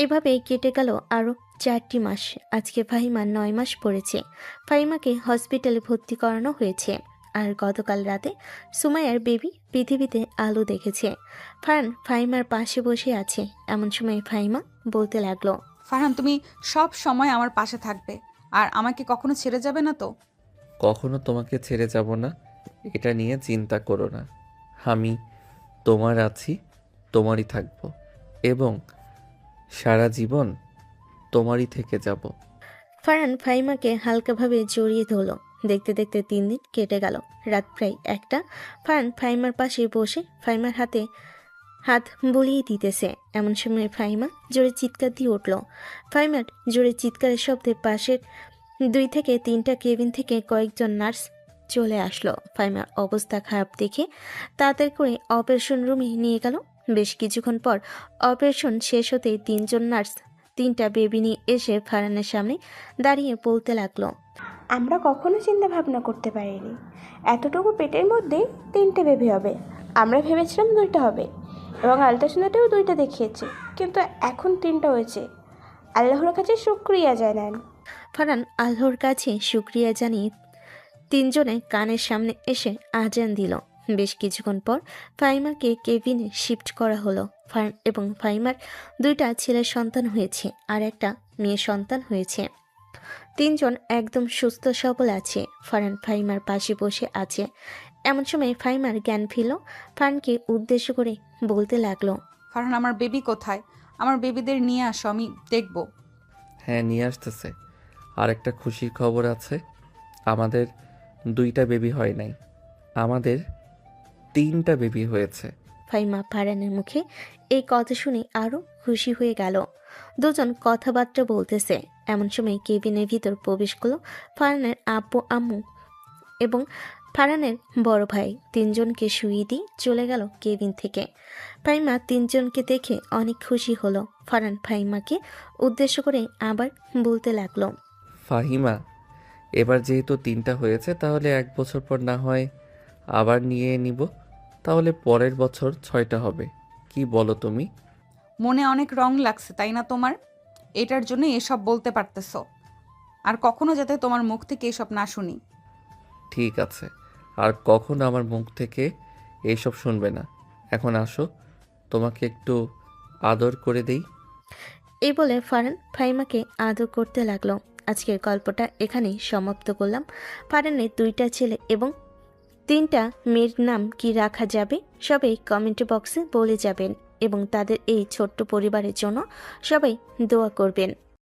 এভাবেই কেটে গেল আরও 4টি মাস। আজকে ফাহিমা 9 মাস পড়েছে। ফাহিমাকে হসপিটালে ভর্তি করানো হয়েছে। আর গতকাল রাতে সুমাইয়ার বেবি পৃথিবীতে আলো দেখেছে। ফারহান ফাহিমার পাশে বসে আছে। এমন সময় ফাহিমা বলতে লাগলো, ফারহান, তুমি সব সময় আমার পাশে থাকবে আর আমাকে কখনো ছেড়ে যাবে না তো? কখনো তোমাকে ছেড়ে যাব না, এটা নিয়ে চিন্তা করো না। আমি তোমার আছি, তোমারই থাকবো এবং সারা জীবন তোমারই থেকে যাব। ফারহান ফাহিমাকে হালকাভাবে জড়িয়ে ধরল। দেখতে দেখতে 3 দিন কেটে গেল। রাত প্রায় 1টা। ফারহান ফাহিমার পাশে বসে ফাহিমার হাতে হাত বুলিয়ে দিতেছে। এমন সময় ফাহিমা জোরে চিৎকার দিয়ে উঠল। ফাহিমার জোরে চিৎকারের শব্দে পাশের 2 থেকে 3টা কেবিন থেকে কয়েকজন নার্স চলে আসলো। ফাহিমার অবস্থা খারাপ দেখে তাড়াতাড়ি করে অপারেশন রুমে নিয়ে গেল। বেশ কিছুক্ষণ পর অপারেশন শেষ হতেই 3 জন নার্স 3টা বেবি নিয়ে এসে ফারহানের সামনে দাঁড়িয়ে বলতে লাগলো, আমরা কখনো চিন্তা ভাবনা করতে পারিনি এতটুকু পেটের মধ্যে 3টে বেবি হবে। আমরা ভেবেছিলাম 2টা হবে এবং আলট্রাসাউন্ডেও 2টা দেখিয়েছে, কিন্তু এখন 3টা হয়েছে। আল্লাহর কাছে শুকরিয়া জানান। ফারহান আল্লাহর কাছে শুকরিয়া জানিয়ে 3 জনে কানের সামনে এসে আজান দিল। বেশ কিছুক্ষণ পর ফাহিমাকে কেবিনে শিফট করা হলো। ফারহান এবং ফাহিমার 2টা ছেলের সন্তান হয়েছে আর একটা মেয়ে সন্তান হয়েছে। 3 জন একদম সুস্থ সবল আছে। ফারহান ফাহিমার পাশে বসে আছে। এমন সময় ফাহিমার জ্ঞান ফিরল। ফারহানকে উদ্দেশ্য করে বলতে লাগলো, ফারহান, আমার বেবি কোথায়? আমার বেবিদের নিয়ে আসো, আমি দেখব। হ্যাঁ, নিয়ে আসতেছে। আর একটা খুশির খবর আছে, আমাদের 2টা বেবি হয় নাই, আমাদের 3টা বেবি হয়েছে। ফাহিমা ফারহানের মুখে এই কথা শুনে আরও খুশি হয়ে গেল। দুজন কথাবার্তা বলতেছে। এমন সময় কেবিনের ভিতর প্রবেশ করলো ফারহানের আব্বু আম্মু এবং ফারহানের বড় ভাই। 3 জনকে শুইয়ে দিয়ে চলে গেল কেবিন থেকে। ফাহিমা 3 জনকে দেখে অনেক খুশি হলো। ফারহান ফাহিমাকে উদ্দেশ্য করে আবার বলতে লাগলো, ফাহিমা, এবার যেহেতু 3টা হয়েছে তাহলে 1 বছর পর না হয় আবার নিয়ে নিব, তাহলে পরের বছর 6টা হবে। কি বলো তুমি? মনে অনেক রং লাগছে, তাই না তোমার? এটার জন্য এসব বলতে পারতেছো। আর কখনো যাতে তোমার মুখ থেকে এসব না শুনি। ঠিক আছে, আর কখনো আমার মুখ থেকে এইসব শুনবে না। এখন আসো, তোমাকে একটু আদর করে দেই। এই বলে ফারহান ফাহিমাকে আদর করতে লাগলো। আজকের গল্পটা এখানেই সমাপ্ত করলাম। ফারহানের 2টা ছেলে এবং তিনটা মেয়ের নাম কি রাখা যাবে সবাই কমেন্ট বক্সে বলে যাবেন এবং তাদের এই ছোট্ট পরিবারের জন্য সবাই দোয়া করবেন।